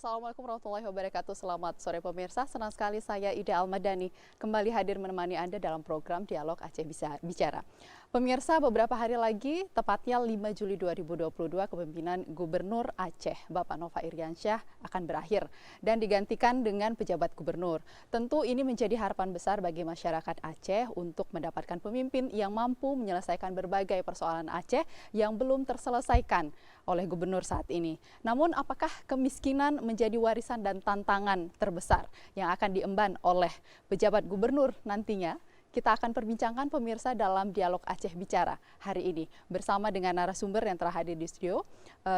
Assalamualaikum warahmatullahi wabarakatuh. Selamat sore pemirsa. Senang sekali saya Ida Almadani kembali hadir menemani Anda dalam program Dialog Aceh Bicara. Pemirsa, beberapa hari lagi, tepatnya 5 Juli 2022, kepemimpinan Gubernur Aceh, Bapak Nova Iriansyah, akan berakhir dan digantikan dengan pejabat gubernur. Tentu ini menjadi harapan besar bagi masyarakat Aceh untuk mendapatkan pemimpin yang mampu menyelesaikan berbagai persoalan Aceh yang belum terselesaikan oleh gubernur saat ini. Namun, apakah kemiskinan menjadi warisan dan tantangan terbesar yang akan diemban oleh pejabat gubernur nantinya? Kita akan perbincangkan pemirsa dalam Dialog Aceh Bicara hari ini bersama dengan narasumber yang telah hadir di studio.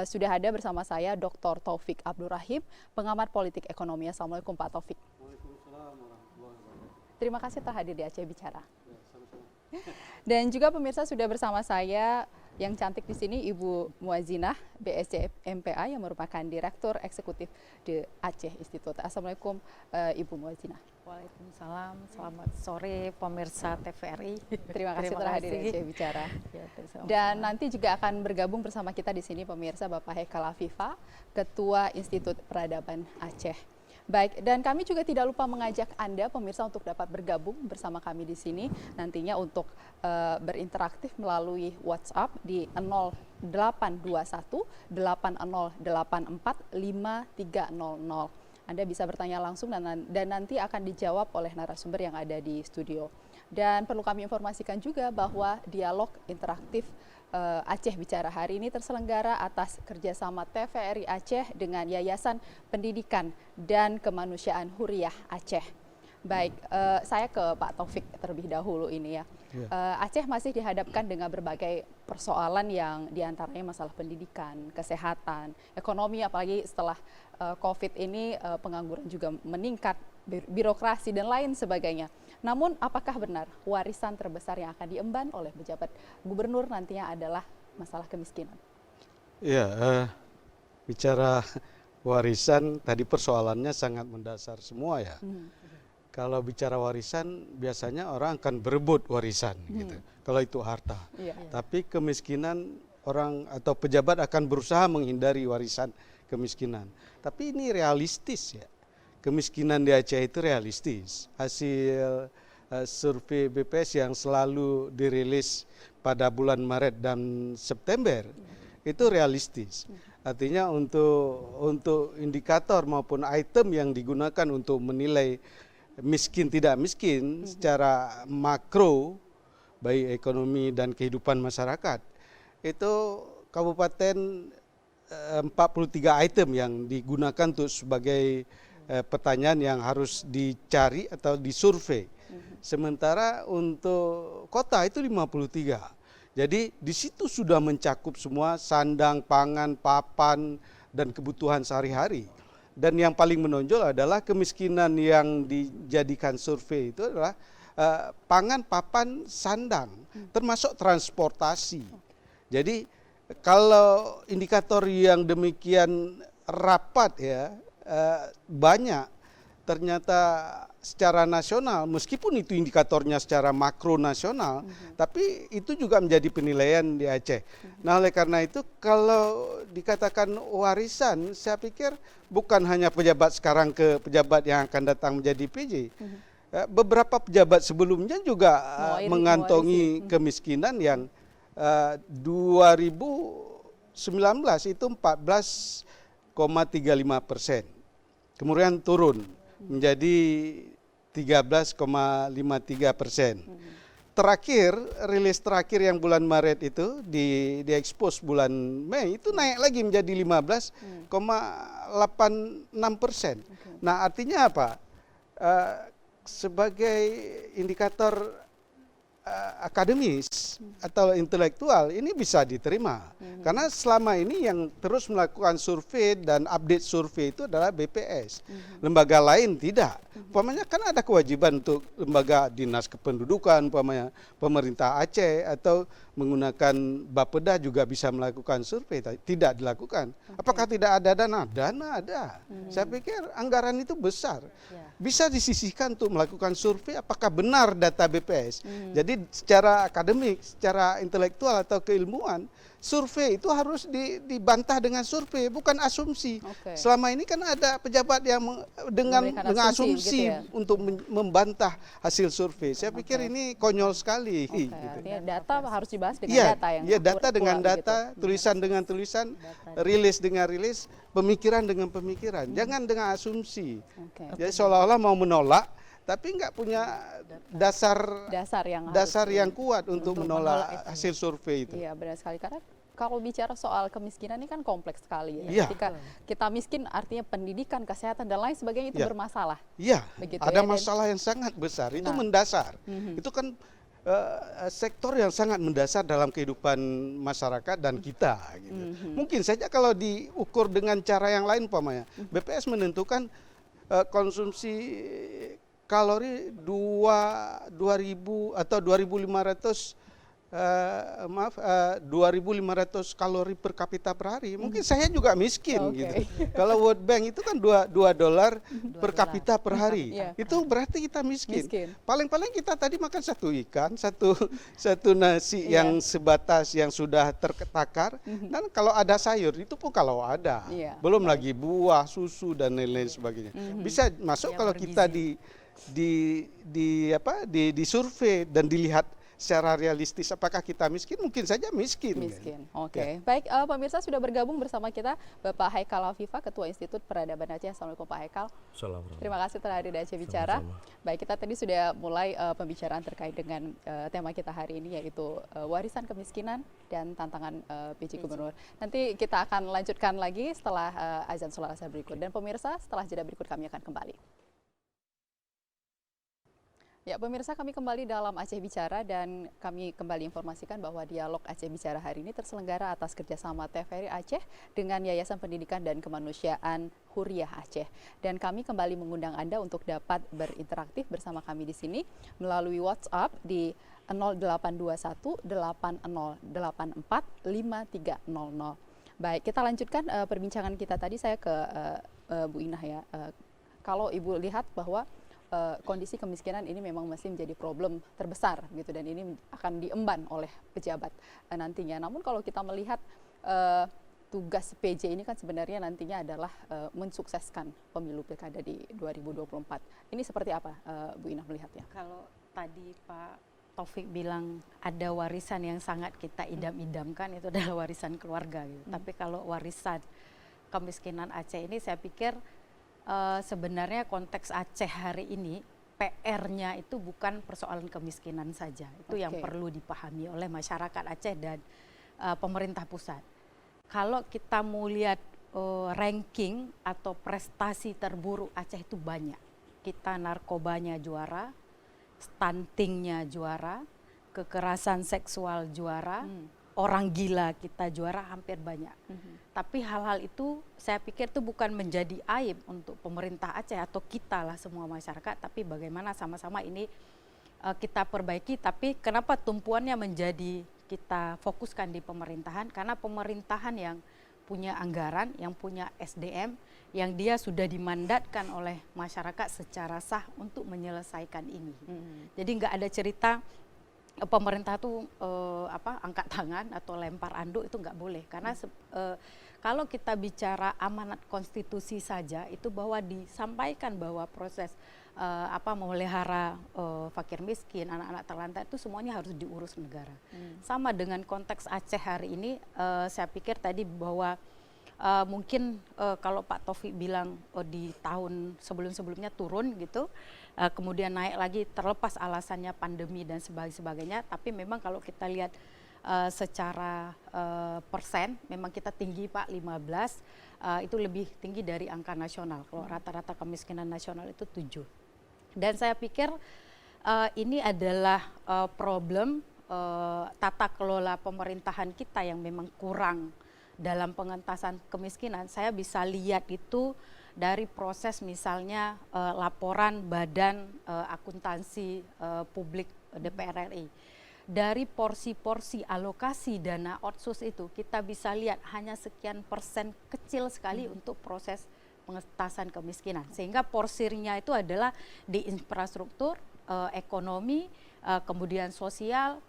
Sudah ada bersama saya Dr. Taufik Abdul Rahim, pengamat politik ekonomi. Assalamualaikum Pak Taufik. Waalaikumsalam warahmatullahi wabarakatuh. Terima kasih telah hadir di Aceh Bicara. Dan juga pemirsa sudah bersama saya yang cantik di sini Ibu Muazinah BSc MPA yang merupakan Direktur Eksekutif di Aceh Institute. Assalamualaikum Ibu Muazinah. Waalaikumsalam, selamat sore pemirsa TVRI. Terima kasih telah hadir di Aceh Bicara. Ya, Dan nanti juga akan bergabung bersama kita di sini pemirsa Bapak Hekal Afifa, Ketua Institut Peradaban Aceh. Baik, dan kami juga tidak lupa mengajak Anda pemirsa untuk dapat bergabung bersama kami di sini nantinya untuk berinteraktif melalui WhatsApp di 0821 8084 5300. Anda bisa bertanya langsung dan nanti akan dijawab oleh narasumber yang ada di studio. Dan perlu kami informasikan juga bahwa dialog interaktif Aceh Bicara hari ini terselenggara atas kerjasama TVRI Aceh dengan Yayasan Pendidikan dan Kemanusiaan Huriyah Aceh. Baik, saya ke Pak Taufik terlebih dahulu ini ya. Aceh masih dihadapkan dengan berbagai persoalan yang diantaranya masalah pendidikan, kesehatan, ekonomi, apalagi setelah COVID ini pengangguran juga meningkat, birokrasi dan lain sebagainya. Namun apakah benar warisan terbesar yang akan diemban oleh pejabat gubernur nantinya adalah masalah kemiskinan? Ya, bicara warisan tadi persoalannya sangat mendasar semua ya. Kalau bicara warisan biasanya orang akan berebut warisan gitu. Kalau itu harta. Tapi kemiskinan orang atau pejabat akan berusaha menghindari warisan kemiskinan. Tapi ini realistis ya. Kemiskinan di Aceh itu realistis. Hasil survei BPS yang selalu dirilis pada bulan Maret dan September itu realistis. Artinya untuk indikator maupun item yang digunakan untuk menilai miskin tidak miskin secara makro baik ekonomi dan kehidupan masyarakat itu kabupaten 43 item yang digunakan untuk sebagai pertanyaan yang harus dicari atau disurvei. Sementara untuk kota itu 53. Jadi di situ sudah mencakup semua sandang, pangan, papan dan kebutuhan sehari-hari. Dan yang paling menonjol adalah kemiskinan yang dijadikan survei itu adalah pangan, papan, sandang, termasuk transportasi. Jadi kalau indikator yang demikian rapat ya banyak ternyata secara nasional, meskipun itu indikatornya secara makro nasional, tapi itu juga menjadi penilaian di Aceh. Nah oleh karena itu kalau dikatakan warisan, saya pikir bukan hanya pejabat sekarang ke pejabat yang akan datang menjadi PJ. Beberapa pejabat sebelumnya juga mengantongi kemiskinan yang 2019 itu 14,35%. Kemudian turun menjadi 13,53%. Terakhir, rilis terakhir yang bulan Maret itu diekspos bulan Mei itu naik lagi menjadi 15,86%. Nah artinya apa? Sebagai indikator akademis atau intelektual ini bisa diterima karena selama ini yang terus melakukan survei dan update survei itu adalah BPS. Lembaga lain tidak. Umpamanya kan ada kewajiban untuk lembaga dinas kependudukan, umpamanya pemerintah Aceh atau menggunakan Bapeda juga bisa melakukan survei, tidak dilakukan. Apakah tidak ada dana? Dana ada. Saya pikir anggaran itu besar. Bisa disisihkan untuk melakukan survei apakah benar data BPS. Jadi Jadi secara akademik, secara intelektual atau keilmuan, survei itu harus dibantah dengan survei, bukan asumsi. Oke. Selama ini kan ada pejabat yang dengan Memberikan asumsi, asumsi gitu ya? untuk membantah hasil survei. Saya pikir ini konyol sekali. Oke, gitu. artinya data harus dibahas dengan Iya, data yang iya, data akurat dengan pula, data, begitu. tulisan dengan tulisan, rilis dengan rilis, pemikiran dengan pemikiran. Jangan dengan asumsi. Oke. Jadi seolah-olah mau menolak, tapi nggak punya dasar Dasar yang kuat untuk menolak itu. hasil survei itu. Iya, benar sekali. Karena kalau bicara soal kemiskinan ini kan kompleks sekali ya. Iya. Ketika kita miskin artinya pendidikan, kesehatan dan lain sebagainya itu Iya. bermasalah. Iya, Begitu ada ya, dan- masalah yang sangat besar, itu Nah. mendasar. Itu kan sektor yang sangat mendasar dalam kehidupan masyarakat dan kita. Gitu. Mungkin saja kalau diukur dengan cara yang lain, umpamanya BPS menentukan konsumsi kalori 2.000 atau 2.500 2.500 kalori per kapita per hari. Mungkin saya juga miskin Oke. gitu. Kalau World Bank itu kan $2 per kapita per hari. Iya. Itu berarti kita miskin. Miskin. Paling-paling kita tadi makan satu ikan, satu nasi Iya. yang sebatas yang sudah tertakar. Dan kalau ada sayur itu pun kalau ada. Iya. Belum lagi buah, susu dan lain-lain sebagainya. Bisa masuk Yang kalau kita di survei dan dilihat secara realistis apakah kita miskin, mungkin saja miskin. Miskin. Kan? Oke. Baik, pemirsa sudah bergabung bersama kita Bapak Haikal Afifa, Ketua Institut Peradaban Aceh. Assalamualaikum Pak Haikal. Assalamualaikum. Terima kasih telah hadir di Aceh Bicara. Sama-sama. Baik, kita tadi sudah mulai pembicaraan terkait dengan tema kita hari ini, yaitu warisan kemiskinan dan tantangan PJ Gubernur. Nanti kita akan lanjutkan lagi setelah azan sholat asar berikut. Dan pemirsa, setelah jeda berikut kami akan kembali. Ya, pemirsa, kami kembali dalam Aceh Bicara dan kami kembali informasikan bahwa dialog Aceh Bicara hari ini terselenggara atas kerjasama TVRI Aceh dengan Yayasan Pendidikan dan Kemanusiaan Huriah Aceh. Dan kami kembali mengundang Anda untuk dapat berinteraktif bersama kami di sini melalui WhatsApp di 0821 8084 5300. Baik, kita lanjutkan perbincangan kita tadi. Saya ke Bu Inah ya. Kalau Ibu lihat bahwa kondisi kemiskinan ini memang masih menjadi problem terbesar gitu, dan ini akan diemban oleh pejabat nantinya. Namun kalau kita melihat tugas PJ ini kan sebenarnya nantinya adalah mensukseskan pemilu pilkada di 2024. Ini seperti apa Bu Inah melihatnya? Kalau tadi Pak Taufik bilang ada warisan yang sangat kita idam-idamkan, itu adalah warisan keluarga gitu. Tapi kalau warisan kemiskinan Aceh ini saya pikir sebenarnya konteks Aceh hari ini PR-nya itu bukan persoalan kemiskinan saja. Itu yang Oke. perlu dipahami oleh masyarakat Aceh dan pemerintah pusat. Kalau kita mau lihat ranking atau prestasi terburuk Aceh itu banyak. Kita narkobanya juara, stuntingnya juara, kekerasan seksual juara, orang gila kita juara hampir banyak. Tapi hal-hal itu saya pikir itu bukan menjadi aib untuk pemerintah Aceh atau kita lah semua masyarakat, tapi bagaimana sama-sama ini kita perbaiki. Tapi kenapa tumpuannya menjadi kita fokuskan di pemerintahan? Karena pemerintahan yang punya anggaran, yang punya SDM, yang dia sudah dimandatkan oleh masyarakat secara sah untuk menyelesaikan ini. Jadi nggak ada cerita pemerintah tuh angkat tangan atau lempar anduk, itu nggak boleh. Karena kalau kita bicara amanat konstitusi saja itu bahwa disampaikan bahwa proses memelihara fakir miskin, anak-anak terlantar itu semuanya harus diurus negara. Sama dengan konteks Aceh hari ini, saya pikir tadi bahwa mungkin kalau Pak Taufik bilang di tahun sebelum-sebelumnya turun gitu, kemudian naik lagi terlepas alasannya pandemi dan sebagainya, tapi memang kalau kita lihat secara persen memang kita tinggi Pak, 15, itu lebih tinggi dari angka nasional. Kalau rata-rata kemiskinan nasional itu 7. Dan saya pikir ini adalah problem tata kelola pemerintahan kita yang memang kurang dalam pengentasan kemiskinan. Saya bisa lihat itu dari proses misalnya laporan Badan Akuntansi Publik DPR RI. Dari porsi-porsi alokasi dana otsus itu kita bisa lihat hanya sekian persen kecil sekali untuk proses pengentasan kemiskinan. Sehingga porsinya itu adalah di infrastruktur, ekonomi, kemudian sosial,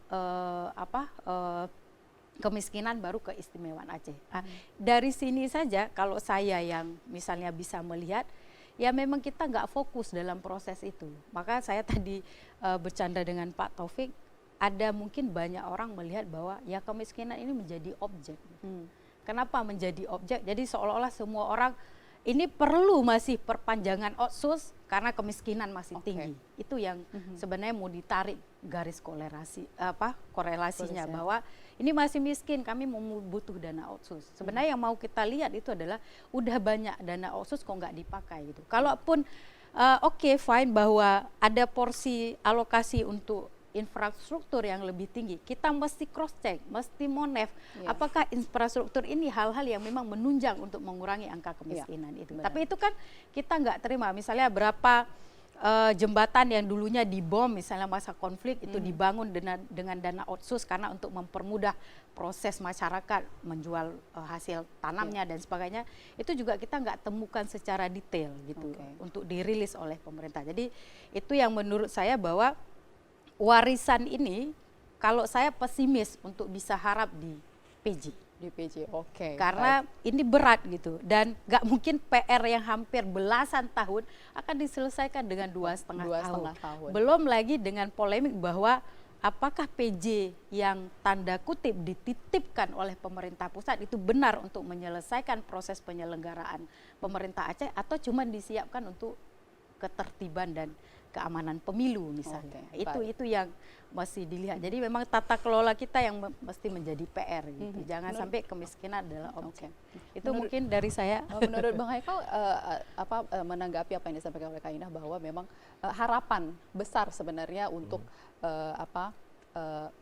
kemiskinan, baru keistimewaan Aceh. Dari sini saja kalau saya yang misalnya bisa melihat, ya memang kita nggak fokus dalam proses itu. Maka saya tadi bercanda dengan Pak Taufik, ada mungkin banyak orang melihat bahwa ya kemiskinan ini menjadi objek. Kenapa menjadi objek? Jadi seolah-olah semua orang ini perlu masih perpanjangan otsus karena kemiskinan masih tinggi. Itu yang sebenarnya mau ditarik garis korelasinya bahwa ini masih miskin, kami butuh dana otsus. Sebenarnya yang mau kita lihat itu adalah udah banyak dana otsus kok nggak dipakai gitu. Kalaupun fine bahwa ada porsi alokasi untuk infrastruktur yang lebih tinggi, kita mesti cross check, mesti monef, apakah infrastruktur ini hal-hal yang memang menunjang untuk mengurangi angka kemiskinan itu. Tapi itu kan kita nggak terima, misalnya berapa jembatan yang dulunya dibom misalnya masa konflik itu dibangun dengan dana otsus karena untuk mempermudah proses masyarakat menjual hasil tanamnya dan sebagainya, itu juga kita nggak temukan secara detail gitu untuk dirilis oleh pemerintah. Jadi itu yang menurut saya bahwa warisan ini kalau saya pesimis untuk bisa harap di PJ. Di PJ, Karena ini berat gitu dan nggak mungkin PR yang hampir belasan tahun akan diselesaikan dengan 2,5 tahun. Belum lagi dengan polemik bahwa apakah PJ yang tanda kutip dititipkan oleh pemerintah pusat itu benar untuk menyelesaikan proses penyelenggaraan pemerintah Aceh atau cuma disiapkan untuk ketertiban dan keamanan pemilu misalnya. Itu yang masih dilihat. Jadi memang tata kelola kita yang mesti menjadi PR gitu. Jangan sampai kemiskinan adalah objek. Itu mungkin dari saya. Menurut Bang Haikal menanggapi apa yang disampaikan oleh Kak Inah bahwa memang harapan besar sebenarnya untuk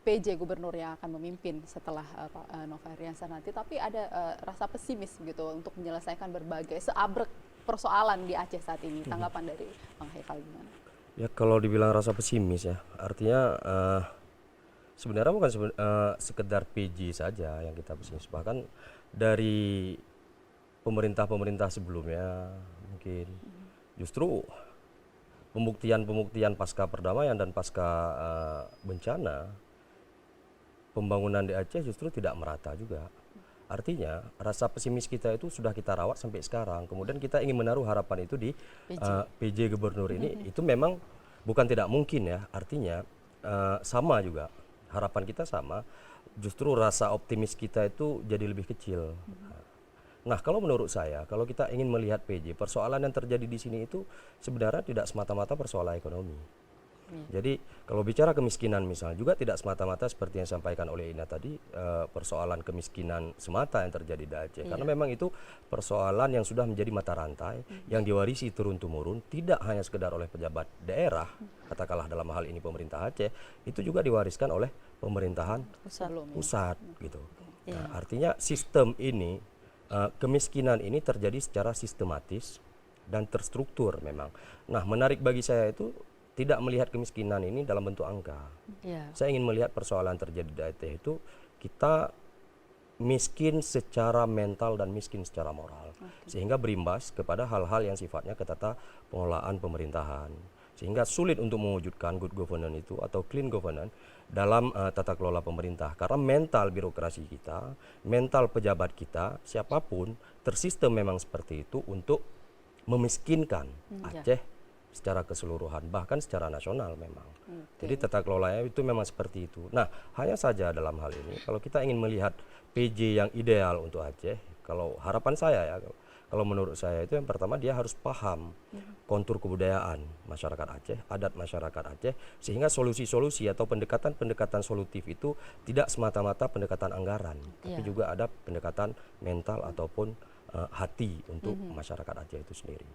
PJ gubernur yang akan memimpin setelah Pak Nova Riansyah nanti, tapi ada rasa pesimis gitu untuk menyelesaikan berbagai seabrek persoalan di Aceh saat ini. Tanggapan dari Bang Haikal gimana? Ya kalau dibilang rasa pesimis ya, artinya sebenarnya bukan sekedar PJ saja yang kita pesimis, bahkan dari pemerintah-pemerintah sebelumnya mungkin justru pembuktian pasca perdamaian dan pasca bencana, pembangunan di Aceh justru tidak merata juga. Artinya rasa pesimis kita itu sudah kita rawat sampai sekarang. Kemudian kita ingin menaruh harapan itu di PJ gubernur ini. Itu memang bukan tidak mungkin ya. Artinya sama juga. Harapan kita sama. Justru rasa optimis kita itu jadi lebih kecil. Nah, kalau menurut saya, kalau kita ingin melihat PJ, persoalan yang terjadi di sini itu sebenarnya tidak semata-mata persoalan ekonomi. Jadi kalau bicara kemiskinan misalnya juga tidak semata-mata seperti yang disampaikan oleh Ina tadi, persoalan kemiskinan semata yang terjadi di Aceh. Karena memang itu persoalan yang sudah menjadi mata rantai, yang diwarisi turun-temurun, tidak hanya sekedar oleh pejabat daerah, katakanlah dalam hal ini pemerintah Aceh, itu juga diwariskan oleh pemerintahan pusat gitu. Nah, artinya sistem ini, kemiskinan ini terjadi secara sistematis dan terstruktur memang. Nah, menarik bagi saya itu tidak melihat kemiskinan ini dalam bentuk angka. Saya ingin melihat persoalan terjadi di Aceh itu kita miskin secara mental dan miskin secara moral. Sehingga berimbas kepada hal-hal yang sifatnya ketata pengelolaan pemerintahan. Sehingga sulit untuk mewujudkan good governance itu atau clean governance dalam tata kelola pemerintah. Karena mental birokrasi kita, mental pejabat kita, siapapun tersistem memang seperti itu untuk memiskinkan Aceh secara keseluruhan, bahkan secara nasional memang. Jadi tata kelolanya itu memang seperti itu. Nah, hanya saja dalam hal ini, kalau kita ingin melihat PJ yang ideal untuk Aceh, kalau harapan saya ya, kalau menurut saya itu yang pertama dia harus paham kontur kebudayaan masyarakat Aceh, adat masyarakat Aceh, sehingga solusi-solusi atau pendekatan-pendekatan solutif itu tidak semata-mata pendekatan anggaran, tapi juga ada pendekatan mental ataupun hati untuk masyarakat Aceh itu sendiri.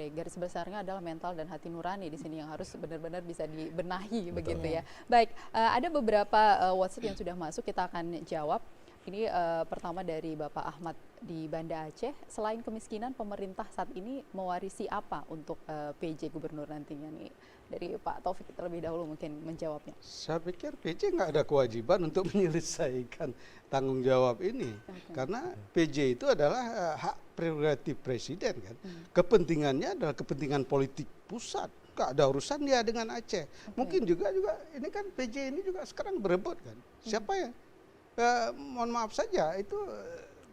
Garis besarnya adalah mental dan hati nurani di sini yang harus benar-benar bisa dibenahi. Betul. Begitu ya. Baik, ada beberapa WhatsApp yang sudah masuk, kita akan jawab. Ini pertama dari Bapak Ahmad di Banda Aceh. Selain kemiskinan, pemerintah saat ini mewarisi apa untuk PJ gubernur nantinya nih? Dari Pak Taufik terlebih dahulu mungkin menjawabnya. Saya pikir PJ nggak ada kewajiban untuk menyelesaikan tanggung jawab ini. Karena PJ itu adalah hak prerogatif presiden kan. Kepentingannya adalah kepentingan politik pusat. nggak ada urusan dia dengan Aceh. Mungkin juga ini kan PJ ini juga sekarang berebut kan. Siapa ya? Mohon maaf saja itu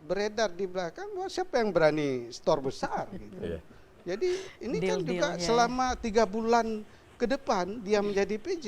beredar di belakang bahwa siapa yang berani store besar gitu. Iya. Jadi ini kan juga Deal-dealnya ya. selama 3 bulan ke depan dia menjadi PJ,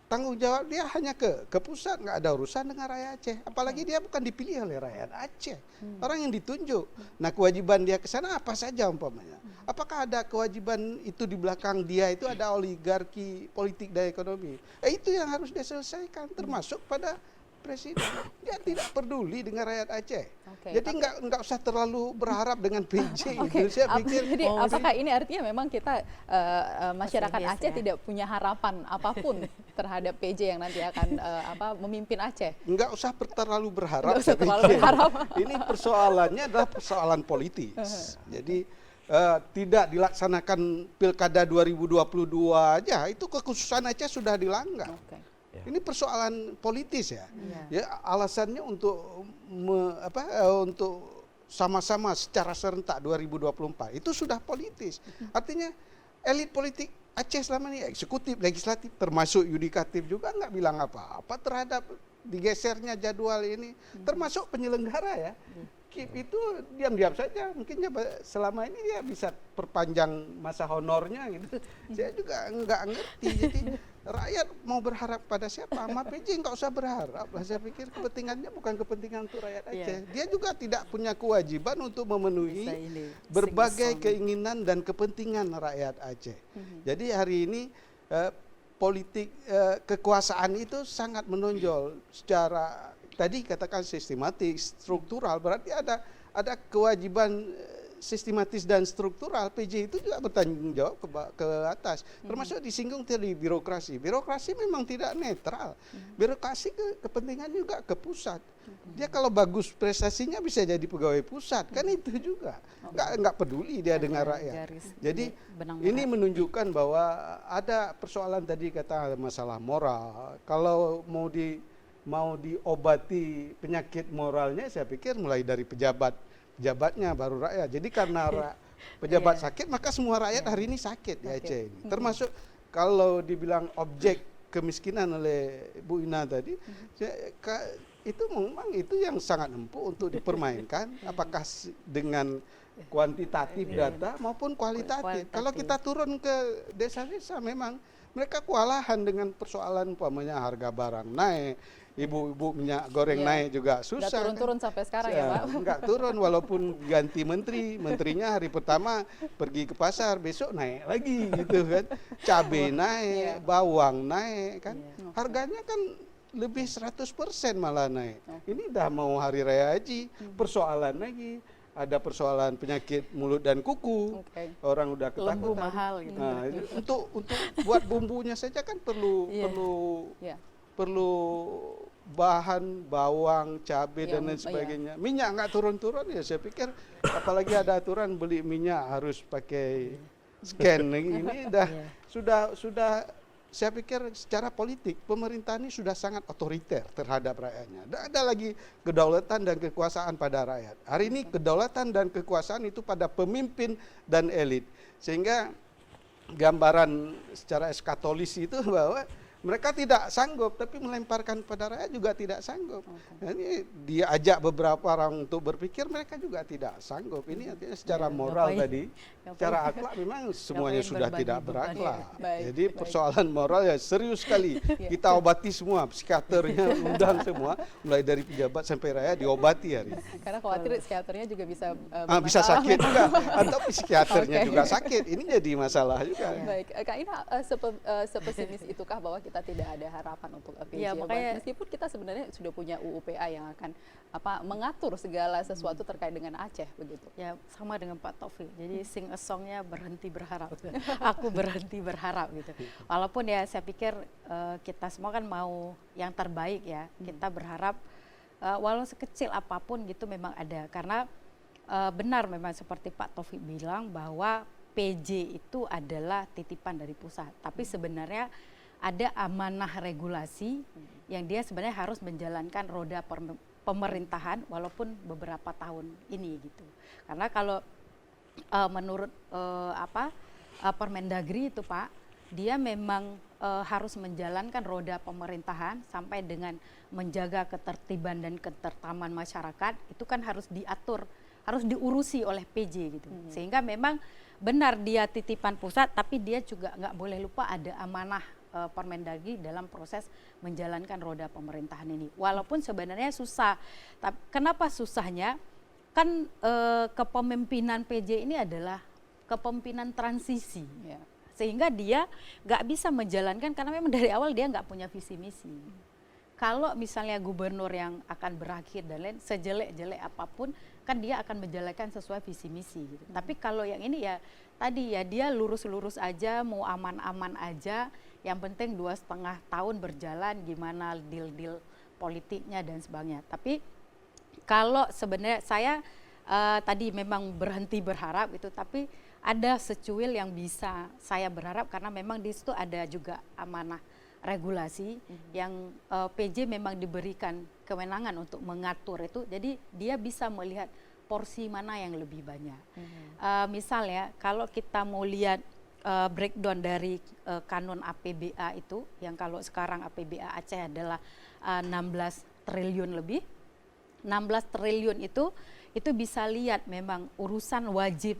tanggung jawab dia hanya ke pusat, nggak ada urusan dengan rakyat Aceh. Apalagi dia bukan dipilih oleh rakyat Aceh, orang yang ditunjuk. Nah kewajiban dia ke sana apa saja umpamanya? Apakah ada kewajiban itu di belakang dia itu ada oligarki politik dan ekonomi? Itu yang harus dia selesaikan, termasuk pada presiden. Dia tidak peduli dengan rakyat Aceh. Oke, Jadi nggak usah terlalu berharap dengan PJ itu. Saya pikir Jadi apakah ini artinya memang kita masyarakat Pesimis Aceh ya. tidak punya harapan apapun terhadap PJ yang nanti akan memimpin Aceh? nggak usah terlalu berharap. Nggak usah saya terlalu pikir. berharap. Ini persoalannya adalah persoalan politis. Jadi tidak dilaksanakan pilkada 2022 aja, itu kekhususan Aceh sudah dilanggar. Oke. Ini persoalan politis ya. Iya. Ya alasannya untuk untuk sama-sama secara serentak 2024 itu sudah politis. Artinya elit politik Aceh selama ini eksekutif, legislatif, termasuk yudikatif juga nggak bilang apa-apa terhadap digesernya jadwal ini, termasuk penyelenggara ya. KIP itu diam-diam saja, mungkin selama ini dia bisa perpanjang masa honornya gitu. Saya juga nggak ngerti. Jadi rakyat mau berharap pada siapa? Sama PJ nggak usah berharap lah. Saya pikir kepentingannya bukan kepentingan untuk rakyat Aceh. Dia juga tidak punya kewajiban untuk memenuhi Bisa ini, berbagai sing-song. keinginan dan kepentingan rakyat Aceh. Jadi hari ini politik kekuasaan itu sangat menonjol secara tadi katakan sistematis, struktural, berarti ada kewajiban sistematis dan struktural. PJ itu juga bertanggung jawab ke atas, termasuk disinggung tadi birokrasi. Birokrasi memang tidak netral. Birokrasi kepentingan juga ke pusat. Dia kalau bagus prestasinya bisa jadi pegawai pusat, kan itu juga. Nggak peduli dia dengan rakyat. Garis Jadi benang ini merah. menunjukkan bahwa ada persoalan tadi kata masalah moral. Kalau mau diobati penyakit moralnya, saya pikir mulai dari pejabatnya baru rakyat. Jadi karena pejabat sakit, maka semua rakyat hari ini sakit di Aceh ini. Termasuk kalau dibilang objek kemiskinan oleh Bu Ina tadi, itu memang itu yang sangat empuk untuk dipermainkan. Apakah dengan kuantitatif data maupun kualitatif. Kalau kita turun ke desa-desa, memang mereka kewalahan dengan persoalan umpamanya harga barang naik, ibu-ibu minyak goreng naik juga susah. Nggak turun-turun sampai sekarang ya Pak? Enggak turun walaupun ganti menterinya hari pertama pergi ke pasar, besok naik lagi gitu kan. Cabai naik, bawang naik kan. Harganya kan lebih 100% malah naik. Ini udah mau hari raya haji, persoalan lagi. Ada persoalan penyakit mulut dan kuku, orang udah ketakutan. Lembu mahal gitu. Nah, untuk buat bumbunya saja kan perlu bahan bawang, cabai dan lain sebagainya. Minyak nggak turun-turun ya, saya pikir apalagi ada aturan beli minyak harus pakai scan lagi. Ini sudah saya pikir secara politik pemerintah ini sudah sangat otoriter terhadap rakyatnya. Tidak ada lagi kedaulatan dan kekuasaan pada rakyat. Hari ini kedaulatan dan kekuasaan itu pada pemimpin dan elit. Sehingga gambaran secara eskatolis itu bahwa mereka tidak sanggup, tapi melemparkan pada rakyat juga tidak sanggup. Ini diajak beberapa orang untuk berpikir, mereka juga tidak sanggup. Ini artinya secara moral tadi, secara akhlak memang semuanya sudah tidak berakhlak. Jadi persoalan moral ya serius sekali. Kita obati semua, psikiaternya undang semua, mulai dari pejabat sampai rakyat diobati hari ini. Karena khawatir psikiaternya juga bisa Bisa sakit juga, atau psikiaternya juga sakit. Ini jadi masalah juga. Baik, Kak Ina, sepesimis itukah bahwa kita tidak ada harapan untuk PJ? Ya, makanya, meskipun kita sebenarnya sudah punya UUPA yang akan mengatur segala sesuatu terkait dengan Aceh begitu. Ya sama dengan Pak Taufik. Jadi sing a songnya berhenti berharap. Aku berhenti berharap gitu. Walaupun ya saya pikir kita semua kan mau yang terbaik ya. Kita berharap walau sekecil apapun gitu memang ada. Karena benar memang seperti Pak Taufik bilang bahwa PJ itu adalah titipan dari pusat. Tapi sebenarnya ada amanah regulasi yang dia sebenarnya harus menjalankan roda pemerintahan walaupun beberapa tahun ini gitu. Karena kalau menurut Permendagri itu Pak, dia memang harus menjalankan roda pemerintahan sampai dengan menjaga ketertiban dan ketertaman masyarakat, itu kan harus diatur, harus diurusi oleh PJ gitu. Sehingga memang benar dia titipan pusat, tapi dia juga nggak boleh lupa ada amanah Permendagri dalam proses menjalankan roda pemerintahan ini. Walaupun sebenarnya susah. Kenapa susahnya? Kan kepemimpinan PJ ini adalah kepemimpinan transisi. Ya. Sehingga dia nggak bisa menjalankan karena memang dari awal dia nggak punya visi misi. Kalau misalnya gubernur yang akan berakhir dan lain, sejelek-jelek apapun, kan dia akan menjalankan sesuai visi misi. Gitu. Tapi kalau yang ini ya tadi ya dia lurus-lurus aja, mau aman-aman aja. Yang penting 2,5 tahun berjalan, gimana deal-deal politiknya dan sebagainya. Tapi kalau sebenarnya saya tadi memang berhenti berharap itu, tapi ada secuil yang bisa saya berharap karena memang di situ ada juga amanah regulasi yang PJ memang diberikan kewenangan untuk mengatur itu, jadi dia bisa melihat porsi mana yang lebih banyak. Misalnya kalau kita mau lihat breakdown dari kanun APBA itu, yang kalau sekarang APBA Aceh adalah 16 triliun lebih, 16 triliun itu bisa lihat memang urusan wajib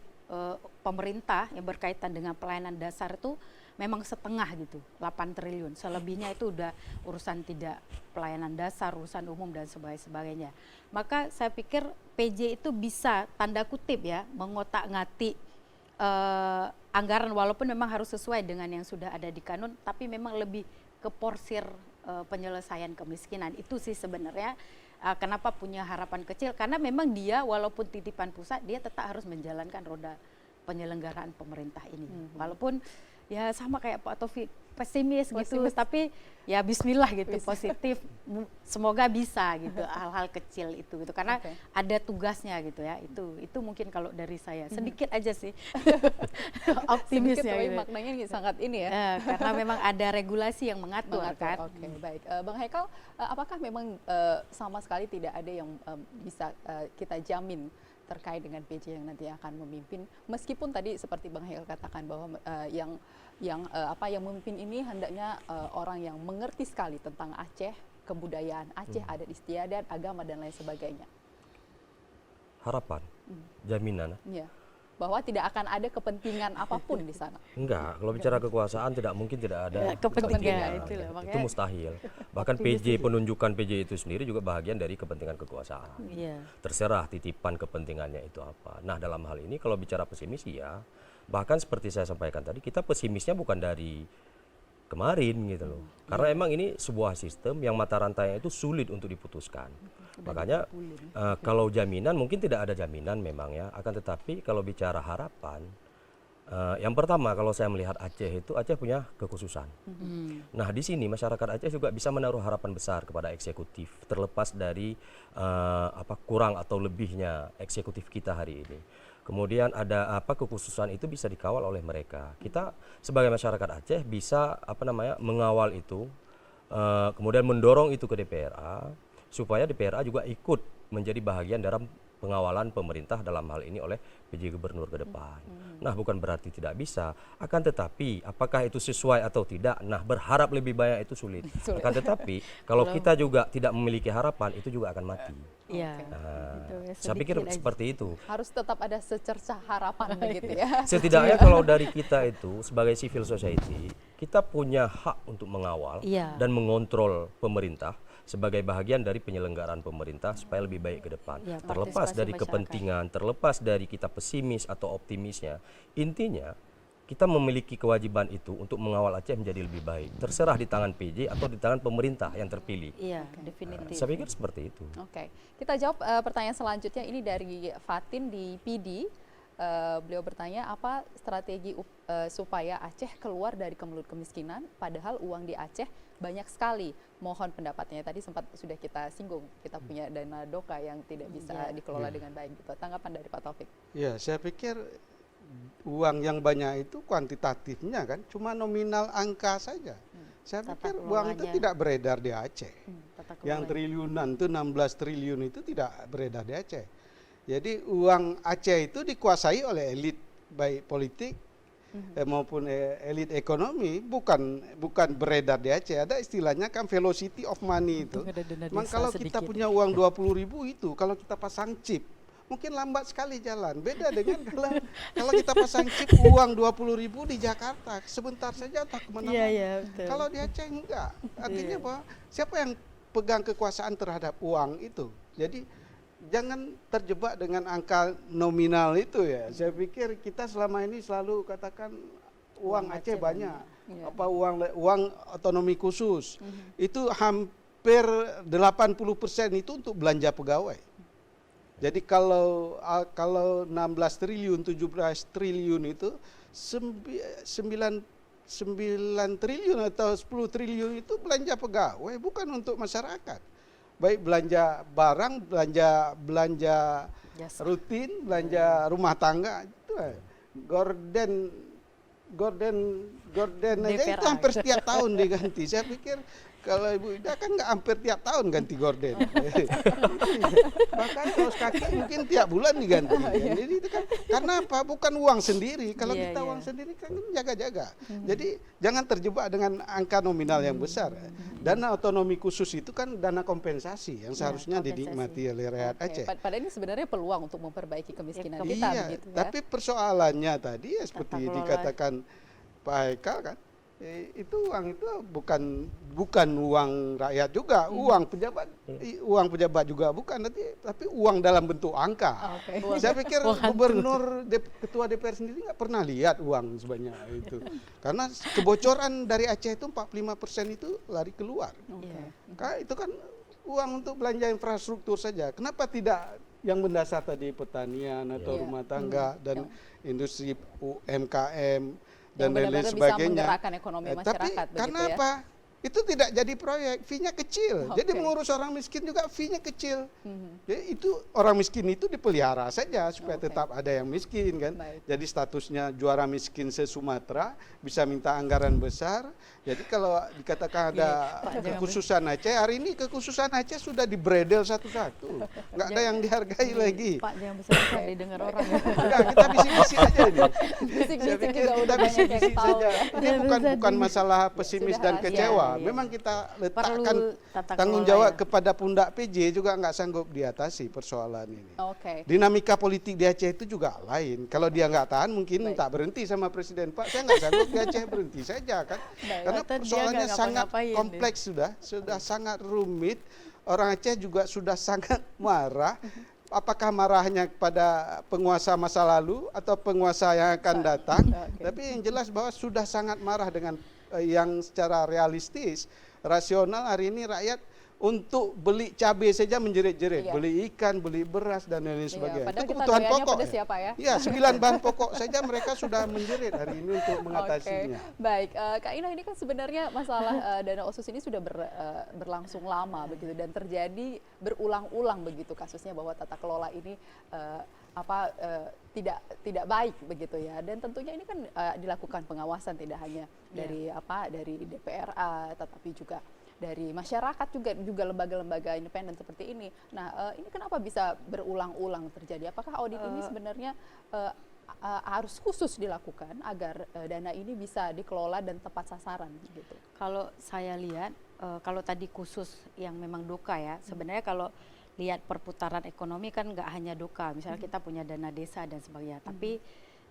pemerintah yang berkaitan dengan pelayanan dasar itu memang setengah gitu, 8 triliun. Selebihnya itu udah urusan tidak pelayanan dasar, urusan umum dan sebagainya. Maka saya pikir PJ itu bisa tanda kutip ya mengotak-ngatik anggaran, walaupun memang harus sesuai dengan yang sudah ada di kanun, tapi memang lebih ke porsir penyelesaian kemiskinan. Itu sih sebenarnya kenapa punya harapan kecil, karena memang dia walaupun titipan pusat, dia tetap harus menjalankan roda penyelenggaraan pemerintah ini. Walaupun ya sama kayak Pak Taufik, pesimis gitu, tapi ya bismillah gitu, positif, semoga bisa gitu hal-hal kecil itu gitu, karena ada tugasnya gitu ya, itu mungkin kalau dari saya sedikit aja sih optimisnya sedikit, gitu. maknanya sangat ini ya, karena memang ada regulasi yang mengatur kan. Oke, baik. Bang Haikal, apakah memang sama sekali tidak ada yang bisa kita jamin terkait dengan PJ yang nanti akan memimpin, meskipun tadi seperti Bang Haikal katakan bahwa yang memimpin ini hendaknya orang yang mengerti sekali tentang Aceh, kebudayaan Aceh, adat istiadat, agama dan lain sebagainya. Harapan, jaminan. Ya, bahwa tidak akan ada kepentingan apapun di sana. Enggak, kalau bicara kekuasaan tidak mungkin tidak ada kepentingan. Itu mustahil. Bahkan PJ, penunjukan PJ itu sendiri juga bagian dari kepentingan kekuasaan. Terserah titipan kepentingannya itu apa. Nah, dalam hal ini kalau bicara pesimis ya, bahkan seperti saya sampaikan tadi, kita pesimisnya bukan dari kemarin gitu loh. Karena emang ini sebuah sistem yang mata rantainya itu sulit untuk diputuskan. Makanya kalau jaminan mungkin tidak ada jaminan memang ya, akan tetapi kalau bicara harapan, yang pertama kalau saya melihat Aceh itu, Aceh punya kekhususan. Nah di sini masyarakat Aceh juga bisa menaruh harapan besar kepada eksekutif, terlepas dari kurang atau lebihnya eksekutif kita hari ini. Kemudian ada kekhususan itu bisa dikawal oleh mereka. Kita sebagai masyarakat Aceh bisa mengawal itu, kemudian mendorong itu ke DPRA supaya DPRA juga ikut menjadi bahagian dalam pengawalan pemerintah dalam hal ini oleh PJ Gubernur ke depan. Nah, bukan berarti tidak bisa, akan tetapi apakah itu sesuai atau tidak, nah berharap lebih banyak itu sulit. Akan tetapi kalau kita juga tidak memiliki harapan, itu juga akan mati. Saya pikir seperti itu. Harus tetap ada secercah harapan begitu ya. Setidaknya kalau dari kita itu sebagai civil society, kita punya hak untuk mengawal dan mengontrol pemerintah sebagai bahagian dari penyelenggaraan pemerintah supaya lebih baik ke depan. Terlepas dari kepentingan, terlepas dari kita pesimis atau optimisnya, intinya kita memiliki kewajiban itu untuk mengawal Aceh menjadi lebih baik. Terserah di tangan PJ atau di tangan pemerintah yang terpilih. Iya, definitif. Saya pikir seperti itu. Oke, kita jawab pertanyaan selanjutnya ini dari Fatin di PD. Beliau bertanya, apa strategi supaya Aceh keluar dari kemelut kemiskinan, padahal uang di Aceh banyak sekali. Mohon pendapatnya. Tadi sempat sudah kita singgung, kita punya dana doka yang tidak bisa dikelola dengan baik. Gitu. Tanggapan dari Pak Taufik? Ya, saya pikir uang yang banyak itu kuantitatifnya kan cuma nominal angka saja. Saya pikir uang itu tidak beredar di Aceh. Yang triliunan itu 16 triliun itu tidak beredar di Aceh. Jadi uang Aceh itu dikuasai oleh elit baik politik maupun elit ekonomi bukan beredar di Aceh. Ada istilahnya kan velocity of money itu. Memang kalau kita punya uang 20.000 itu, kalau kita pasang chip, mungkin lambat sekali jalan. Beda dengan kalau kita pasang chip uang 20.000 di Jakarta, sebentar saja tak kemana-mana. Kalau di Aceh enggak. Artinya bahwa siapa yang pegang kekuasaan terhadap uang itu. Jadi jangan terjebak dengan angka nominal itu ya. Saya pikir kita selama ini selalu katakan uang Aceh banyak. Apa uang otonomi khusus. Itu hampir 80% itu untuk belanja pegawai. Jadi kalau 16 triliun, 17 triliun itu 9 triliun atau 10 triliun itu belanja pegawai, bukan untuk masyarakat. Baik belanja barang, belanja rutin, belanja rumah tangga, itu gorden aja itu hampir setiap tahun diganti. Saya pikir kalau Ibu Ida kan nggak hampir tiap tahun ganti gorden. Bahkan kaos kaki mungkin tiap bulan diganti. Jadi itu kan karena apa? Bukan uang sendiri. Kalau kita uang sendiri kan jaga-jaga. Jadi jangan terjebak dengan angka nominal yang besar. Dana otonomi khusus itu kan dana kompensasi yang seharusnya dinikmati oleh rakyat Aceh. Padahal ini sebenarnya peluang untuk memperbaiki kemiskinan kita, begitu ya. Tapi persoalannya tadi ya seperti dikatakan Pak Haikal kan, itu uang itu bukan uang rakyat juga, uang pejabat juga bukan, tapi uang dalam bentuk angka. Saya pikir gubernur, ketua DPR sendiri nggak pernah lihat uang sebanyak itu, karena kebocoran dari Aceh itu 45% itu lari keluar. Karena itu kan uang untuk belanja infrastruktur saja. Kenapa tidak yang mendasar tadi, pertanian atau rumah tangga dan industri UMKM dan lain sebagainya. Bisa menggerakkan ekonomi masyarakat. Tapi karena apa? Itu tidak jadi proyek, fee-nya kecil. Jadi mengurus orang miskin juga fee-nya kecil. Jadi itu orang miskin itu dipelihara saja supaya tetap ada yang miskin kan. Jadi statusnya juara miskin se-Sumatera, bisa minta anggaran besar. Jadi kalau dikatakan ada kekhususan Aceh, hari ini kekhususan Aceh sudah dibredel satu-satu. Nggak ada yang dihargai lagi. Pak, jangan besar-besar didengar orang. Enggak, kita bisik-bisik aja ini. Bisik-bisik juga Kita udah banyak yang bisik-bisik tahu saja. ya. Ini bukan masalah pesimis dan kecewa. Memang kita letakkan tanggung jawab kepada pundak PJ juga nggak sanggup diatasi persoalan ini. Dinamika politik di Aceh itu juga lain. Kalau dia nggak tahan mungkin tak berhenti sama Presiden. Pak, saya nggak sanggup di Aceh, berhenti saja kan. Karena persoalannya sangat kompleks, sudah sangat rumit. Orang Aceh juga sudah sangat marah. Apakah marahnya kepada penguasa masa lalu atau penguasa yang akan datang? Tapi yang jelas bahwa sudah sangat marah dengan yang secara realistis, rasional. Hari ini rakyat untuk beli cabai saja menjerit-jerit, beli ikan, beli beras dan lain sebagainya. Itu kebutuhan pokok. Ya, 9 bahan pokok saja mereka sudah menjerit hari ini untuk mengatasinya. Baik, Kak Ina, ini kan sebenarnya masalah dana otsus ini sudah berlangsung lama begitu dan terjadi berulang-ulang begitu kasusnya bahwa tata kelola ini tidak baik begitu ya, dan tentunya ini kan dilakukan pengawasan tidak hanya dari DPRA tetapi juga dari masyarakat juga lembaga-lembaga independen seperti ini. Nah, ini kenapa bisa berulang-ulang terjadi? Apakah audit ini sebenarnya harus khusus dilakukan agar dana ini bisa dikelola dan tepat sasaran gitu? Kalau saya lihat, kalau tadi khusus yang memang doka ya, sebenarnya kalau lihat perputaran ekonomi kan nggak hanya doka, misalnya kita punya dana desa dan sebagainya. Tapi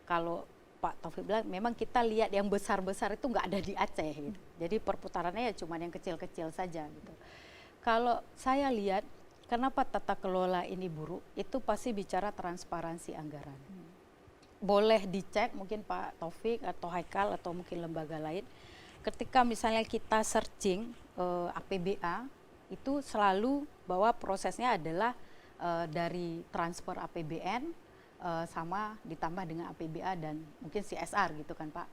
kalau Pak Taufik bilang memang kita lihat yang besar-besar itu nggak ada di Aceh gitu. Jadi perputarannya ya cuma yang kecil-kecil saja gitu. Kalau saya lihat kenapa tata kelola ini buruk, itu pasti bicara transparansi anggaran. Boleh dicek mungkin Pak Taufik atau Haikal atau mungkin lembaga lain, ketika misalnya kita searching APBA, itu selalu bahwa prosesnya adalah dari transfer APBN sama ditambah dengan APBA dan mungkin CSR gitu kan Pak.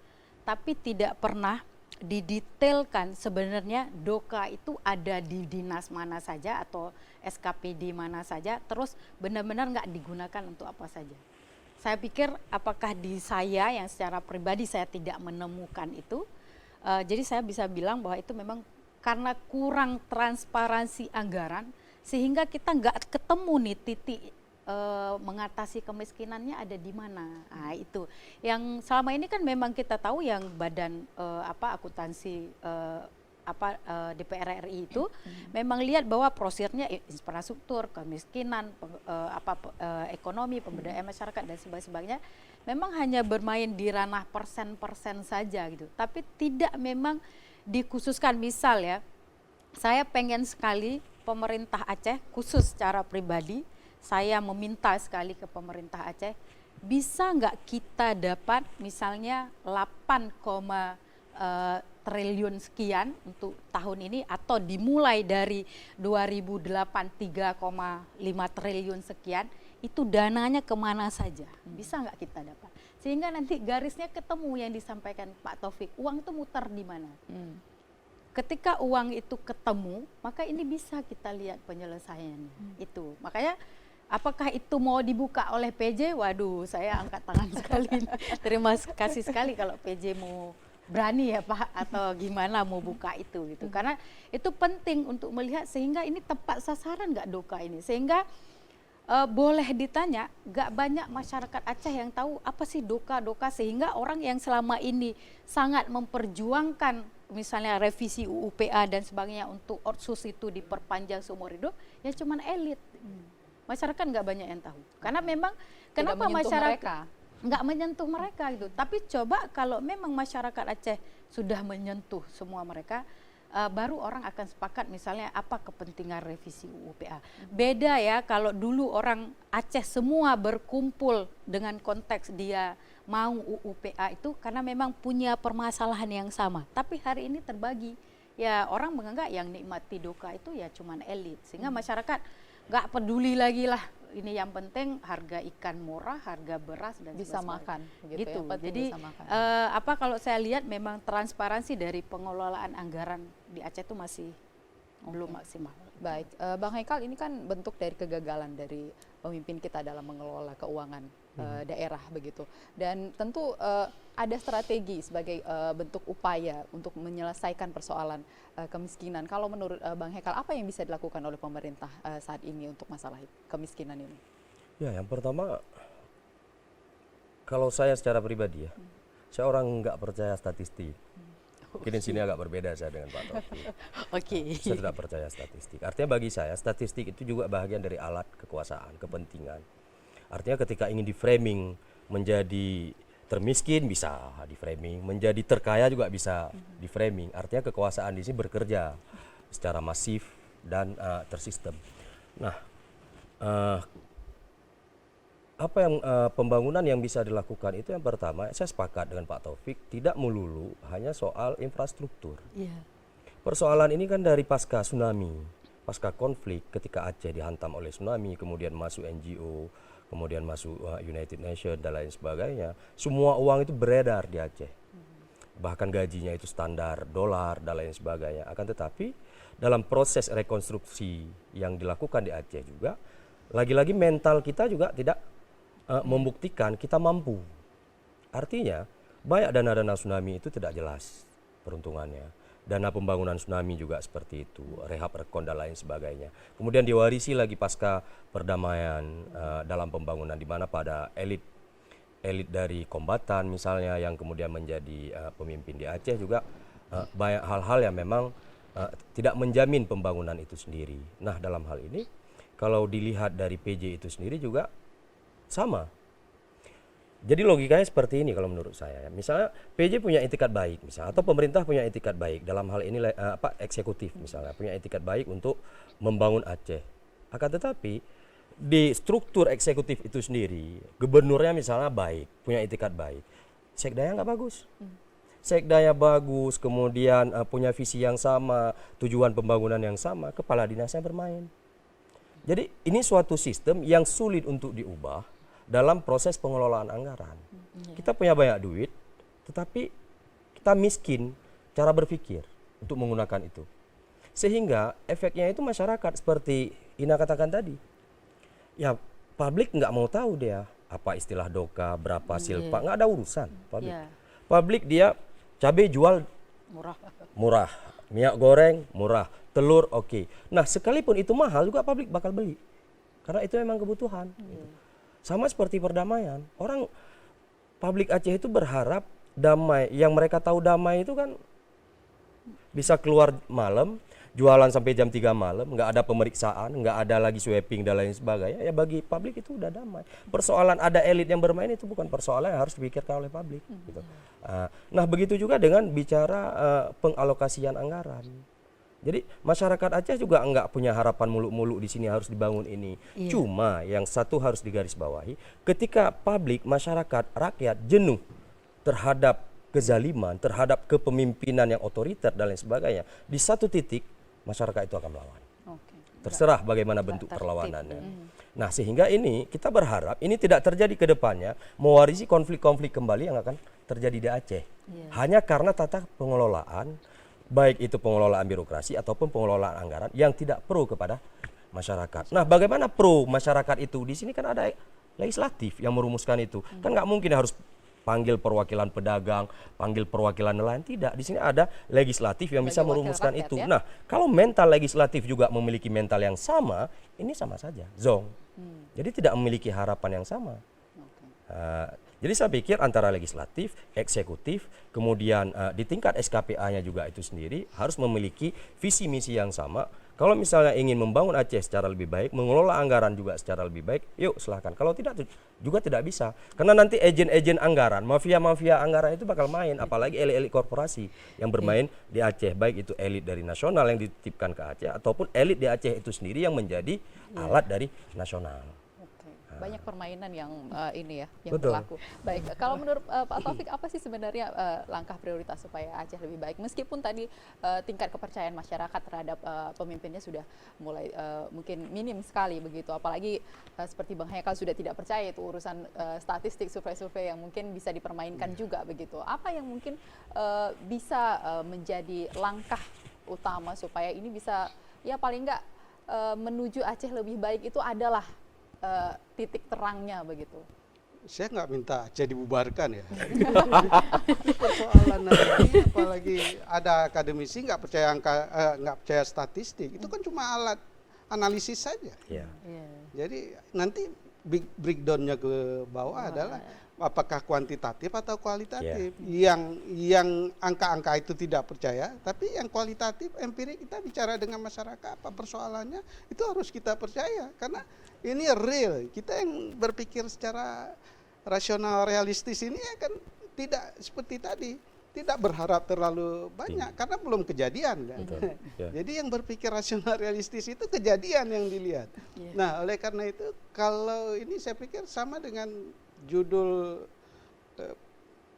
Tapi tidak pernah didetailkan sebenarnya doka itu ada di dinas mana saja atau SKPD mana saja, terus benar-benar nggak digunakan untuk apa saja. Saya pikir apakah di saya yang secara pribadi saya tidak menemukan itu, jadi saya bisa bilang bahwa itu memang karena kurang transparansi anggaran, sehingga kita nggak ketemu nih titik mengatasi kemiskinannya ada di mana. Nah, itu yang selama ini kan memang kita tahu yang badan akuntansi DPR RI itu memang lihat bahwa prosesnya infrastruktur, kemiskinan, ekonomi, pemberdayaan masyarakat dan sebagainya memang hanya bermain di ranah persen-persen saja gitu. Tapi tidak memang dikhususkan, misal ya, saya pengen sekali pemerintah Aceh khusus secara pribadi, saya meminta sekali ke pemerintah Aceh, bisa nggak kita dapat misalnya 8, triliun sekian untuk tahun ini, atau dimulai dari 2008 3,5 triliun sekian, itu dananya kemana saja, bisa nggak kita dapat, sehingga nanti garisnya ketemu yang disampaikan Pak Taufik, uang itu muter di mana. Ketika uang itu ketemu, maka ini bisa kita lihat penyelesaiannya. Itu makanya apakah itu mau dibuka oleh PJ? Waduh, saya angkat tangan sekali. Terima kasih sekali kalau PJ mau berani ya Pak, atau gimana mau buka itu gitu. Karena itu penting untuk melihat sehingga ini tepat sasaran nggak Doka ini. Sehingga boleh ditanya, nggak banyak masyarakat Aceh yang tahu apa sih Doka, sehingga orang yang selama ini sangat memperjuangkan misalnya revisi UU PA dan sebagainya untuk otsus itu diperpanjang seumur hidup, ya cuman elit. Masyarakat nggak banyak yang tahu. Karena memang kenapa masyarakat nggak menyentuh mereka gitu. Tapi coba kalau memang masyarakat Aceh sudah menyentuh semua mereka, baru orang akan sepakat misalnya apa kepentingan revisi UU PA. Beda ya kalau dulu orang Aceh semua berkumpul dengan konteks dia mau UU PA itu karena memang punya permasalahan yang sama. Tapi hari ini terbagi. Ya orang menganggap yang nikmati Doka itu ya cuman elit. Sehingga masyarakat nggak peduli lagi lah. Ini yang penting harga ikan murah, harga beras dan bisa makan gitu. Ya, jadi bisa makan. Kalau saya lihat memang transparansi dari pengelolaan anggaran di Aceh itu masih belum maksimal. Baik, Bang Haikal, ini kan bentuk dari kegagalan dari pemimpin kita dalam mengelola keuangan daerah begitu. Dan tentu ada strategi sebagai bentuk upaya untuk menyelesaikan persoalan kemiskinan. Kalau menurut Bang Haikal, apa yang bisa dilakukan oleh pemerintah saat ini untuk masalah kemiskinan ini? Ya, yang pertama, kalau saya secara pribadi ya, saya orang nggak percaya statistik. Mungkin di sini agak berbeda saya dengan Pak Taufik. Oke. Saya tidak percaya statistik. Artinya bagi saya statistik itu juga bagian dari alat kekuasaan, kepentingan. Artinya ketika ingin di-framing menjadi termiskin bisa di-framing, menjadi terkaya juga bisa di-framing. Artinya kekuasaan di sini bekerja secara masif dan tersistem. Nah, apa yang pembangunan yang bisa dilakukan itu yang pertama, saya sepakat dengan Pak Taufik, tidak melulu hanya soal infrastruktur. Yeah. Persoalan ini kan dari pasca tsunami, pasca konflik ketika Aceh dihantam oleh tsunami, kemudian masuk NGO, kemudian masuk United Nations dan lain sebagainya. Semua uang itu beredar di Aceh. Bahkan gajinya itu standar dolar dan lain sebagainya. Akan tetapi dalam proses rekonstruksi yang dilakukan di Aceh juga, lagi-lagi mental kita juga tidak membuktikan kita mampu. Artinya banyak dana-dana tsunami itu tidak jelas peruntungannya. Dana pembangunan tsunami juga seperti itu, rehab rekon dan lain sebagainya. Kemudian diwarisi lagi pasca perdamaian dalam pembangunan, di mana pada elit dari kombatan misalnya yang kemudian menjadi pemimpin di Aceh juga banyak hal-hal yang memang tidak menjamin pembangunan itu sendiri. Nah, dalam hal ini kalau dilihat dari PJ itu sendiri juga sama. Jadi logikanya seperti ini kalau menurut saya. Misalnya PJ punya etikat baik misalnya, atau pemerintah punya etikat baik dalam hal ini eksekutif misalnya punya etikat baik untuk membangun Aceh. Akan tetapi di struktur eksekutif itu sendiri, gubernurnya misalnya baik, punya etikat baik, sekdanya nggak bagus. Sekdanya bagus, kemudian punya visi yang sama, tujuan pembangunan yang sama, kepala dinasnya bermain. Jadi ini suatu sistem yang sulit untuk diubah dalam proses pengelolaan anggaran. Kita punya banyak duit, tetapi kita miskin cara berpikir untuk menggunakan itu. Sehingga efeknya itu masyarakat seperti Ina katakan tadi. Ya, publik nggak mau tahu dia apa istilah Doka, berapa silpa, nggak ada urusan publik. Publik dia cabai jual murah, minyak goreng murah, telur oke. Nah, sekalipun itu mahal juga publik bakal beli. karena itu memang kebutuhan. Gitu. Sama seperti perdamaian, orang publik Aceh itu berharap damai, yang mereka tahu damai itu kan bisa keluar malam, jualan sampai jam 3 malam, nggak ada pemeriksaan, nggak ada lagi sweeping dan lain sebagainya. Ya bagi publik itu udah damai. Persoalan ada elit yang bermain itu bukan persoalan yang harus dipikirkan oleh publik. Gitu. Nah begitu juga dengan bicara pengalokasian anggaran. Jadi masyarakat Aceh juga nggak punya harapan muluk-muluk di sini harus dibangun ini. Cuma yang satu harus digarisbawahi, ketika publik, masyarakat, rakyat jenuh terhadap kezaliman, terhadap kepemimpinan yang otoriter dan lain sebagainya, di satu titik masyarakat itu akan melawan. Terserah bagaimana bentuk perlawanannya. Nah sehingga ini kita berharap ini tidak terjadi ke depannya, mewarisi konflik-konflik kembali yang akan terjadi di Aceh. Hanya karena tata pengelolaan, baik itu pengelolaan birokrasi ataupun pengelolaan anggaran yang tidak pro kepada masyarakat. Nah bagaimana pro masyarakat itu? Di sini kan ada legislatif yang merumuskan itu. Kan nggak mungkin harus panggil perwakilan pedagang, panggil perwakilan nelayan, tidak. Di sini ada legislatif yang bisa merumuskan rakyat, itu. ya? Nah, kalau mental legislatif juga memiliki mental yang sama, ini sama saja, zong. Jadi tidak memiliki harapan yang sama. Jadi saya pikir antara legislatif, eksekutif, kemudian di tingkat SKPA-nya juga itu sendiri harus memiliki visi misi yang sama. Kalau misalnya ingin membangun Aceh secara lebih baik, mengelola anggaran juga secara lebih baik, yuk silahkan. Kalau tidak juga tidak bisa. Karena nanti agen-agen anggaran, mafia-mafia anggaran itu bakal main, apalagi elit-elit korporasi yang bermain di Aceh, baik itu elit dari nasional yang dititipkan ke Aceh ataupun elit di Aceh itu sendiri yang menjadi alat dari nasional. Banyak permainan yang ini ya, yang Betul. berlaku. Baik, kalau menurut Pak Taufik apa sih sebenarnya langkah prioritas supaya Aceh lebih baik? Meskipun tadi tingkat kepercayaan masyarakat terhadap pemimpinnya sudah mulai mungkin minim sekali begitu, apalagi seperti Bang Haikal sudah tidak percaya itu urusan statistik, survei-survei yang mungkin bisa dipermainkan juga begitu. Apa yang mungkin bisa menjadi langkah utama supaya ini bisa ya paling enggak menuju Aceh lebih baik itu adalah titik terangnya begitu. Saya nggak minta Aceh dibubarkan ya. Tapi persoalan ini apalagi ada akademisi nggak percaya angka, nggak percaya statistik, itu kan cuma alat analisis saja. Jadi nanti breakdownnya ke bawah adalah apakah kuantitatif atau kualitatif. Yang angka-angka itu tidak percaya, tapi yang kualitatif empirik kita bicara dengan masyarakat apa persoalannya itu harus kita percaya karena ini real. Kita yang berpikir secara rasional realistis ini akan tidak seperti tadi, tidak berharap terlalu banyak karena belum kejadian kan. Jadi yang berpikir rasional realistis itu kejadian yang dilihat. Nah, oleh karena itu kalau ini saya pikir sama dengan judul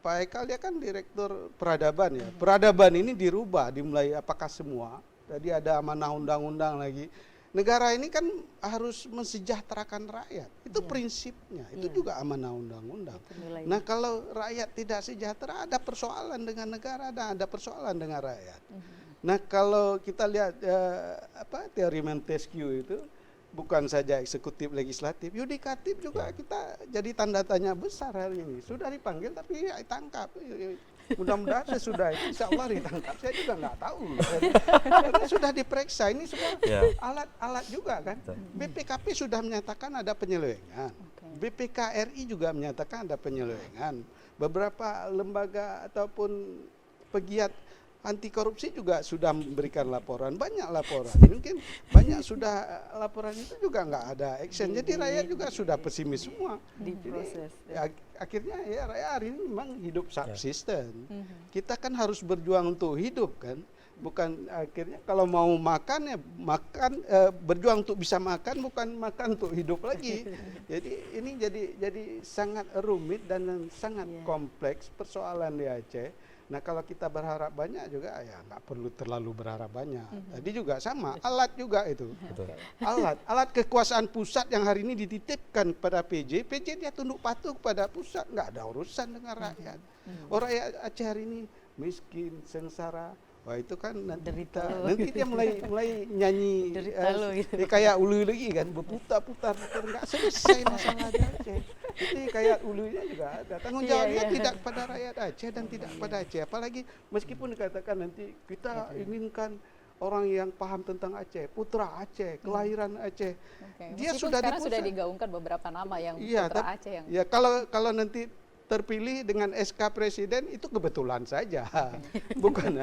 Pak Haikal, dia kan direktur peradaban ya. Peradaban ini dirubah, dimulai apakah semua. Tadi ada amanah undang-undang lagi. Negara ini kan harus mensejahterakan rakyat. Itu prinsipnya. Itu juga amanah undang-undang. Nah, kalau rakyat tidak sejahtera, ada persoalan dengan negara dan ada persoalan dengan rakyat. Nah, kalau kita lihat teori Montesquieu itu bukan saja eksekutif, legislatif, yudikatif juga kita jadi tanda tanya besar hari ini. Sudah dipanggil tapi ditangkap. Mudah-mudahan sesudah itu insya Allah ditangkap. Saya juga nggak tahu. Karena sudah diperiksa. Ini semua alat-alat juga kan. BPKP sudah menyatakan ada penyelewengan. BPKRI juga menyatakan ada penyelewengan. Beberapa lembaga ataupun pegiat anti korupsi juga sudah memberikan laporan, banyak laporan, mungkin banyak sudah laporan itu juga nggak ada action, jadi rakyat juga sudah pesimis semua. Diproses. Akhirnya ya rakyat hari ini memang hidup subsisten. Kita kan harus berjuang untuk hidup kan, bukan akhirnya kalau mau makan ya makan, berjuang untuk bisa makan, bukan makan untuk hidup lagi. Jadi ini jadi sangat rumit dan sangat kompleks persoalan di Aceh. Nah kalau kita berharap banyak juga ya nggak perlu terlalu berharap banyak. Tadi juga sama, alat juga itu. Alat kekuasaan pusat yang hari ini dititipkan kepada PJ dia tunduk patuh kepada pusat, nggak ada urusan dengan rakyat. Orang rakyat Aceh hari ini miskin, sengsara. Wah itu kan nanti dia mulai nyanyi kayak ulu lagi kan, berputar-putar nggak selesai masalah Aceh. Itu kayak ulunya juga ada. Tanggung jawabnya tidak pada rakyat Aceh dan tidak pada Aceh. Apalagi meskipun dikatakan nanti kita inginkan orang yang paham tentang Aceh, putra Aceh, kelahiran Aceh. Oke. Dia Meskipun sudah di sekarang sudah pusat. digaungkan beberapa nama yang Iya, putra Aceh yang ya kalau nanti terpilih dengan SK Presiden itu kebetulan saja, bukan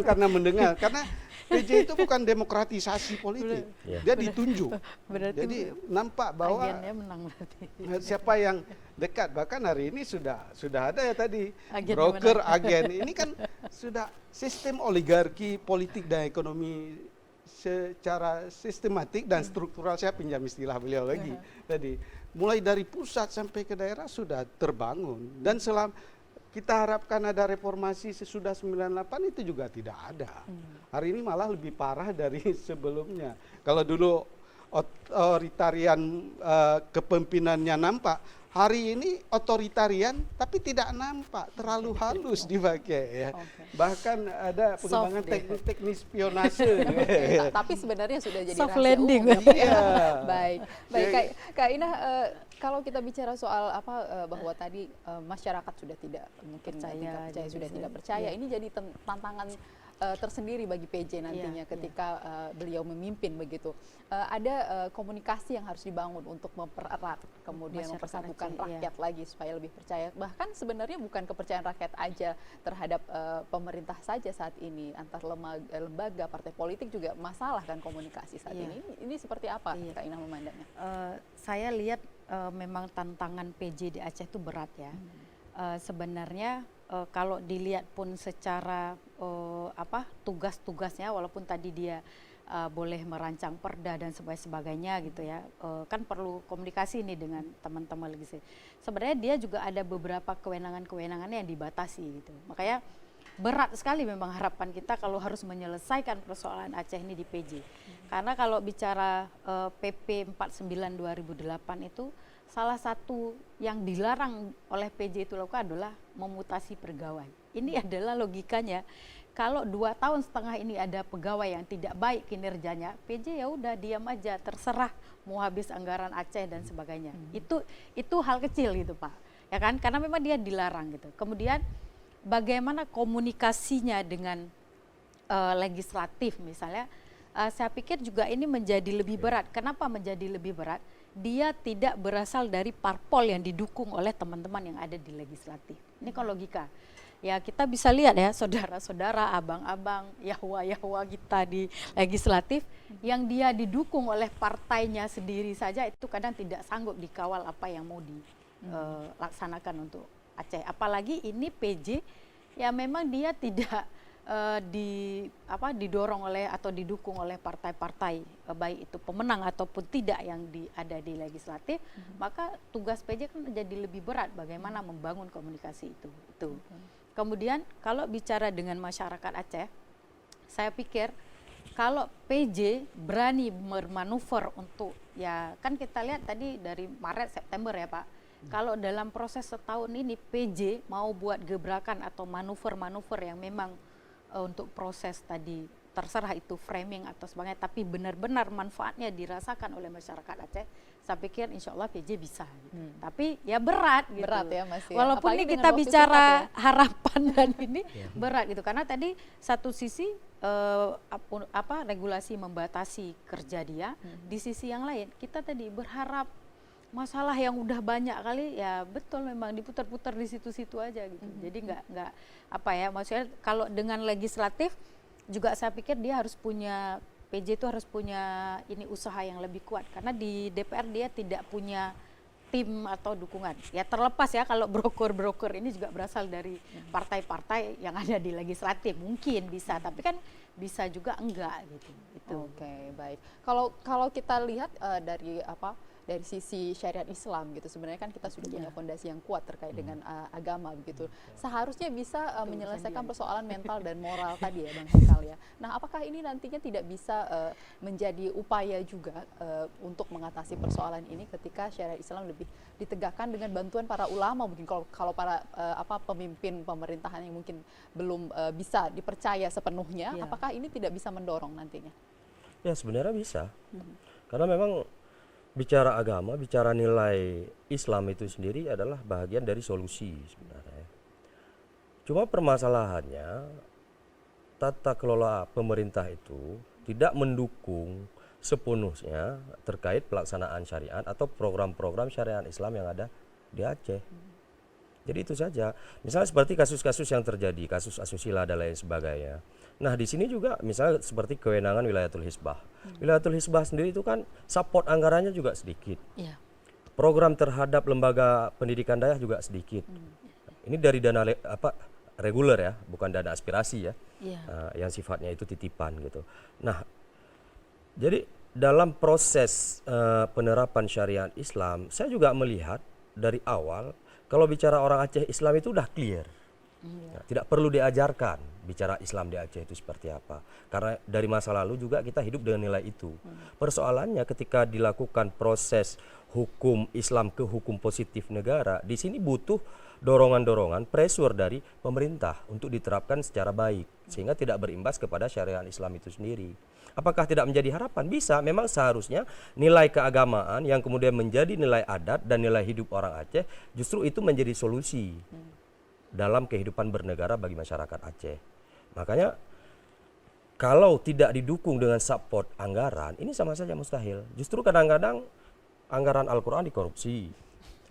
karena mendengar, karena PJ itu bukan demokratisasi politik, Iya. dia ditunjuk. Berarti Jadi nampak bahwa agennya menang berarti. siapa yang dekat, bahkan hari ini sudah ada ya tadi Agen broker, menang. agen, ini kan sudah sistem oligarki politik dan ekonomi secara sistematik dan struktural. Saya pinjam istilah beliau lagi tadi, mulai dari pusat sampai ke daerah sudah terbangun, dan selama kita harapkan ada reformasi sesudah 98 itu juga tidak ada. Hari ini malah lebih parah dari sebelumnya. Kalau dulu otoritarian kepemimpinannya nampak, hari ini otoritarian tapi tidak nampak, terlalu halus dipakai ya. Bahkan ada pengembangan Soft, teknik-teknik spionase. tapi sebenarnya sudah jadi Soft rahasia landing. umum ya, Pak, ya. Iya. Baik, Kak Inah, kalau kita bicara soal bahwa tadi masyarakat sudah tidak mungkin Percaya, tidak percaya, sudah jadi tidak percaya, iya. ini jadi tantangan tersendiri bagi PJ nantinya Iya, ketika beliau memimpin begitu. Ada komunikasi yang harus dibangun untuk mempererat, kemudian Masyarakat mempersatukan Aceh, iya. rakyat lagi supaya lebih percaya. Bahkan sebenarnya bukan kepercayaan rakyat aja terhadap pemerintah saja saat ini, antar lembaga, partai politik juga masalah kan komunikasi saat Iya. ini. Ini seperti apa Iya. Kak Inah memandangnya? Saya lihat memang tantangan PJ di Aceh itu berat ya. Sebenarnya kalau dilihat pun secara tugas-tugasnya, walaupun tadi dia boleh merancang perda dan sebagainya gitu ya, kan perlu komunikasi nih dengan teman-teman legislatif. Sebenarnya dia juga ada beberapa kewenangan-kewenangannya yang dibatasi gitu. Makanya berat sekali memang harapan kita kalau harus menyelesaikan persoalan Aceh ini di PJ. Karena kalau bicara PP 49 2008 itu salah satu yang dilarang oleh PJ itu lakukan adalah memutasi pegawai. Ini adalah logikanya. Kalau 2 tahun setengah ini ada pegawai yang tidak baik kinerjanya, PJ ya udah diam aja, terserah mau habis anggaran Aceh dan sebagainya. Itu hal kecil gitu Pak, ya kan? Karena memang dia dilarang gitu. Kemudian bagaimana komunikasinya dengan legislatif misalnya, saya pikir juga ini menjadi lebih berat. Kenapa menjadi lebih berat? Dia tidak berasal dari parpol yang didukung oleh teman-teman yang ada di legislatif. Ini kan logika. Ya kita bisa lihat ya saudara-saudara, abang-abang, yahwa-yahwa kita di legislatif yang dia didukung oleh partainya sendiri saja itu kadang tidak sanggup dikawal apa yang mau dilaksanakan untuk Aceh. Apalagi ini PJ ya memang dia tidak didorong oleh atau didukung oleh partai-partai baik itu pemenang ataupun tidak yang ada di legislatif, maka tugas PJ kan jadi lebih berat bagaimana membangun komunikasi itu. Kemudian kalau bicara dengan masyarakat Aceh, saya pikir kalau PJ berani bermanuver untuk, ya kan kita lihat tadi dari Maret September ya Pak, kalau dalam proses setahun ini PJ mau buat gebrakan atau manuver-manuver yang memang untuk proses tadi terserah itu framing atau sebagainya, tapi benar-benar manfaatnya dirasakan oleh masyarakat Aceh, saya pikir insya Allah PJ bisa. Tapi ya berat gitu. Berat ya Mas. Walaupun Apalagi ini dengan kita waktu bicara singkat ya. harapan dan ini berat gitu, karena tadi satu sisi regulasi membatasi kerja dia, di sisi yang lain kita tadi berharap masalah yang udah banyak kali ya betul memang diputar-putar di situ-situ aja gitu. Jadi nggak maksudnya kalau dengan legislatif juga saya pikir dia harus punya, PJ itu harus punya ini usaha yang lebih kuat karena di DPR dia tidak punya tim atau dukungan. Ya terlepas ya kalau broker-broker ini juga berasal dari partai-partai yang ada di legislatif, mungkin bisa, tapi kan bisa juga enggak gitu. Oke, baik. Kalau kita lihat dari sisi syariat Islam gitu, sebenarnya kan kita sudah punya fondasi yang kuat terkait dengan agama begitu. Seharusnya bisa menyelesaikan persoalan mental dan moral tadi ya Bang Haikal ya. Nah, apakah ini nantinya tidak bisa menjadi upaya juga untuk mengatasi persoalan ini ketika syariat Islam lebih ditegakkan dengan bantuan para ulama mungkin, kalau para pemimpin pemerintahan yang mungkin belum bisa dipercaya sepenuhnya, apakah ini tidak bisa mendorong nantinya? Ya sebenarnya bisa, karena memang bicara agama, bicara nilai Islam itu sendiri adalah bagian dari solusi sebenarnya. Cuma permasalahannya tata kelola pemerintah itu tidak mendukung sepenuhnya terkait pelaksanaan syariat atau program-program syariat Islam yang ada di Aceh. Jadi itu saja. Misalnya seperti kasus-kasus yang terjadi, kasus asusila dan lain sebagainya. Nah di sini juga misalnya seperti kewenangan Wilayatul Hizbah. Wilayatul Hizbah sendiri itu kan support anggarannya juga sedikit. Iya. Program terhadap lembaga pendidikan daerah juga sedikit. Ini dari dana reguler ya, bukan dana aspirasi ya, Iya. yang sifatnya itu titipan gitu. Nah, jadi dalam proses penerapan syariat Islam, saya juga melihat dari awal kalau bicara orang Aceh Islam itu udah clear. Nah, tidak perlu diajarkan bicara Islam di Aceh itu seperti apa. Karena dari masa lalu juga kita hidup dengan nilai itu. Persoalannya ketika dilakukan proses hukum Islam ke hukum positif negara, di sini butuh dorongan-dorongan, pressure dari pemerintah untuk diterapkan secara baik. Sehingga tidak berimbas kepada syariat Islam itu sendiri. Apakah tidak menjadi harapan? Bisa, memang seharusnya nilai keagamaan yang kemudian menjadi nilai adat dan nilai hidup orang Aceh, justru itu menjadi solusi dalam kehidupan bernegara bagi masyarakat Aceh. Makanya kalau tidak didukung dengan support anggaran, ini sama saja mustahil. Justru kadang-kadang anggaran Al-Quran dikorupsi,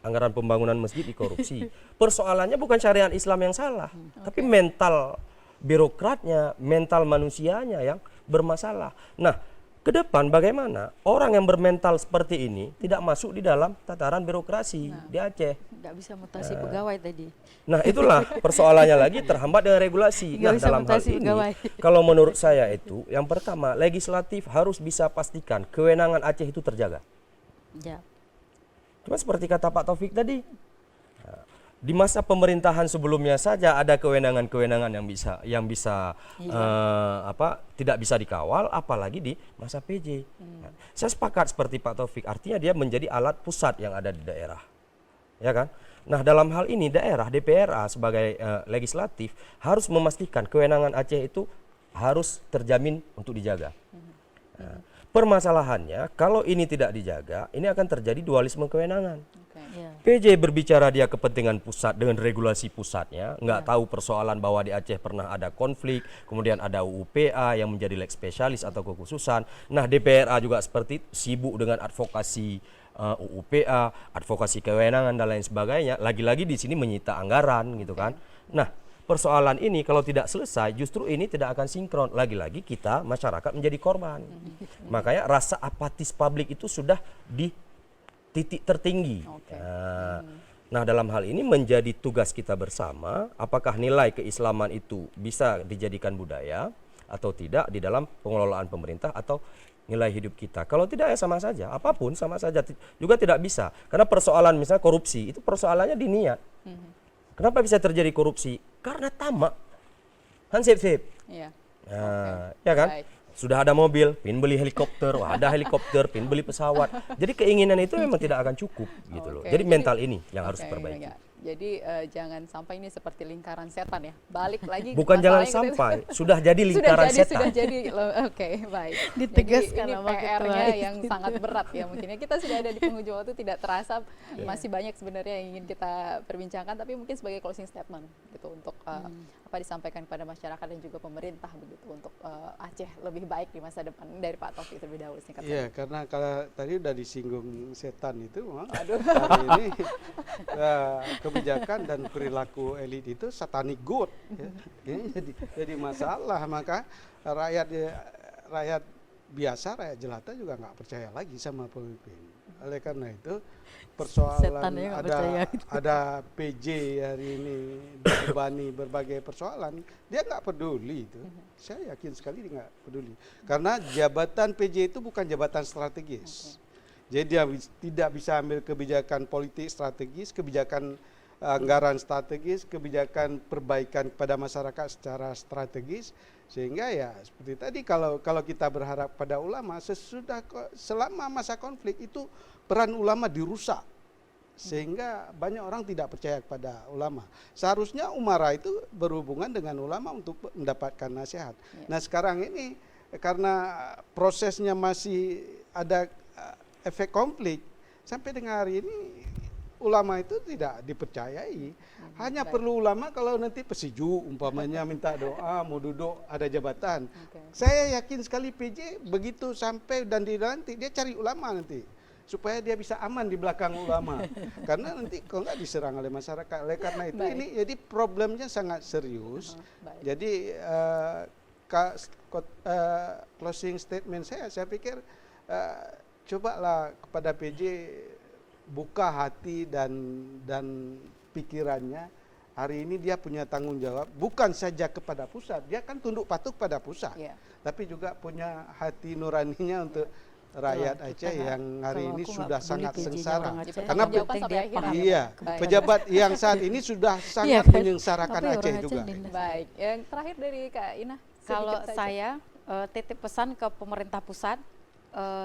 anggaran pembangunan masjid dikorupsi. Persoalannya bukan syariat Islam yang salah, tapi mental birokratnya, mental manusianya yang bermasalah. Nah, ke depan bagaimana orang yang bermental seperti ini tidak masuk di dalam tataran birokrasi di Aceh. Nggak bisa mutasi pegawai tadi. Nah, itulah persoalannya lagi terhambat dengan regulasi. Nggak Nah, bisa dalam hal mutasi ini, pegawai. kalau menurut saya itu, yang pertama, legislatif harus bisa pastikan kewenangan Aceh itu terjaga. Ya. Cuma seperti kata Pak Taufik tadi, di masa pemerintahan sebelumnya saja ada kewenangan-kewenangan yang bisa tidak bisa dikawal, apalagi di masa PJ. Nah, saya sepakat seperti Pak Taufik, artinya dia menjadi alat pusat yang ada di daerah, ya kan? Nah dalam hal ini daerah DPRA sebagai legislatif harus memastikan kewenangan Aceh itu harus terjamin untuk dijaga. Nah, permasalahannya kalau ini tidak dijaga, ini akan terjadi dualisme kewenangan. Ya. PJ berbicara dia kepentingan pusat dengan regulasi pusatnya, nggak tahu persoalan bahwa di Aceh pernah ada konflik, kemudian ada UUPA yang menjadi leg spesialis atau kekhususan. Nah DPRA juga seperti sibuk dengan advokasi UUPA, advokasi kewenangan dan lain sebagainya. Lagi-lagi di sini menyita anggaran gitu kan. Nah persoalan ini kalau tidak selesai justru ini tidak akan sinkron. Lagi-lagi kita masyarakat menjadi korban. Makanya rasa apatis publik itu sudah di titik tertinggi. Nah, dalam hal ini menjadi tugas kita bersama, apakah nilai keislaman itu bisa dijadikan budaya atau tidak di dalam pengelolaan pemerintah atau nilai hidup kita. Kalau tidak ya sama saja, apapun sama saja, juga tidak bisa. Karena persoalan misalnya korupsi, itu persoalannya di niat. Kenapa bisa terjadi korupsi? Karena tamak. Hansip-sip. Iya. Nah, ya kan? Baik. Sudah ada mobil, pin beli helikopter, wah ada helikopter, pin beli pesawat. Jadi keinginan itu memang tidak akan cukup gitu loh. Oke, Jadi mental ini yang harus Oke, diperbaiki. ya. Jadi jangan sampai ini seperti lingkaran setan ya. Balik lagi. Bukan jangan masalahnya sampai, sudah jadi lingkaran setan. Sudah jadi. Oke, baik. Ditegaskan Jadi sama ini PR-nya ketua yang sangat berat ya mungkin ya. Kita sudah ada di penghujung waktu, tidak terasa masih banyak sebenarnya yang ingin kita perbincangkan, tapi mungkin sebagai closing statement gitu untuk apa disampaikan kepada masyarakat dan juga pemerintah begitu untuk Aceh lebih baik di masa depan. Dari Pak Taufik terlebih dahulu singkat Iya, saja. karena kalau tadi udah disinggung setan itu, memang Aduh. hari ini kebijakan dan perilaku elit itu satanic good. Ya. Ini jadi masalah, maka rakyat biasa, rakyat jelata juga nggak percaya lagi sama pemimpin. Oleh karena itu persoalan Setannya nggak percaya. ada PJ hari ini dibebani berbagai persoalan, dia nggak peduli itu. Saya yakin sekali dia nggak peduli. Karena jabatan PJ itu bukan jabatan strategis. Jadi dia tidak bisa ambil kebijakan politik strategis, kebijakan anggaran strategis, kebijakan perbaikan kepada masyarakat secara strategis, sehingga ya seperti tadi kalau kita berharap pada ulama selama masa konflik itu peran ulama dirusak sehingga banyak orang tidak percaya kepada ulama. Seharusnya umara itu berhubungan dengan ulama untuk mendapatkan nasihat. Nah sekarang ini karena prosesnya masih ada efek konflik, sampai dengan hari ini ulama itu tidak dipercayai. Hanya perlu ulama kalau nanti pesiju umpamanya minta doa, mau duduk ada jabatan. Saya yakin sekali PJ begitu sampai dan dilantik dia cari ulama nanti supaya dia bisa aman di belakang ulama. Karena nanti kalau nggak diserang oleh masyarakat. Oleh karena itu ini jadi problemnya sangat serius. Jadi closing statement saya pikir cobalah kepada PJ buka hati dan pikirannya. Hari ini dia punya tanggung jawab bukan saja kepada pusat, dia kan tunduk patuh pada pusat, tapi juga punya hati nuraninya untuk rakyat Aceh yang hari ini sudah sangat sengsara. Karena pejabat yang saat ini sudah sangat menyengsarakan Aceh juga. Baik, yang terakhir dari Kak Ina. Kalau saya titip pesan ke pemerintah pusat,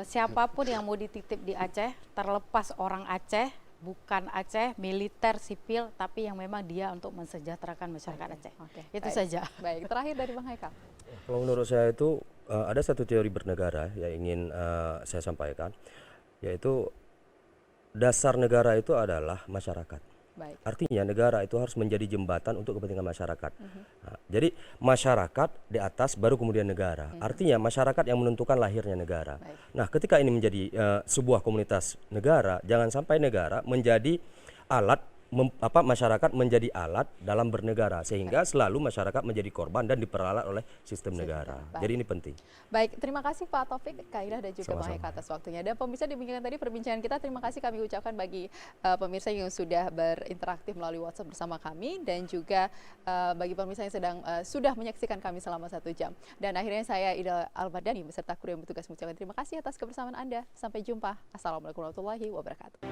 siapapun yang mau dititip di Aceh, terlepas orang Aceh, bukan Aceh, militer, sipil, tapi yang memang dia untuk mensejahterakan masyarakat Aceh. Itu saja. Baik, terakhir dari Bang Haikal. Kalau menurut saya itu ada satu teori bernegara yang ingin saya sampaikan, yaitu dasar negara itu adalah masyarakat. Baik. Artinya negara itu harus menjadi jembatan untuk kepentingan masyarakat. Nah, jadi masyarakat di atas baru kemudian negara. Artinya masyarakat yang menentukan lahirnya negara. Nah, ketika ini menjadi sebuah komunitas negara, jangan sampai negara menjadi alat masyarakat menjadi alat dalam bernegara sehingga selalu masyarakat menjadi korban dan diperalat oleh sistem negara. Jadi ini penting. Baik, terima kasih Pak Taufik, Kak Ina dan juga Bang Haikal atas waktunya. Dan pemirsa, demikian tadi perbincangan kita. Terima kasih kami ucapkan bagi pemirsa yang sudah berinteraktif melalui WhatsApp bersama kami dan juga bagi pemirsa yang sudah menyaksikan kami selama 1 jam. Dan akhirnya saya Ida Al-Badani beserta kru yang bertugas mengucapkan terima kasih atas kebersamaan Anda. Sampai jumpa. Assalamualaikum warahmatullahi wabarakatuh.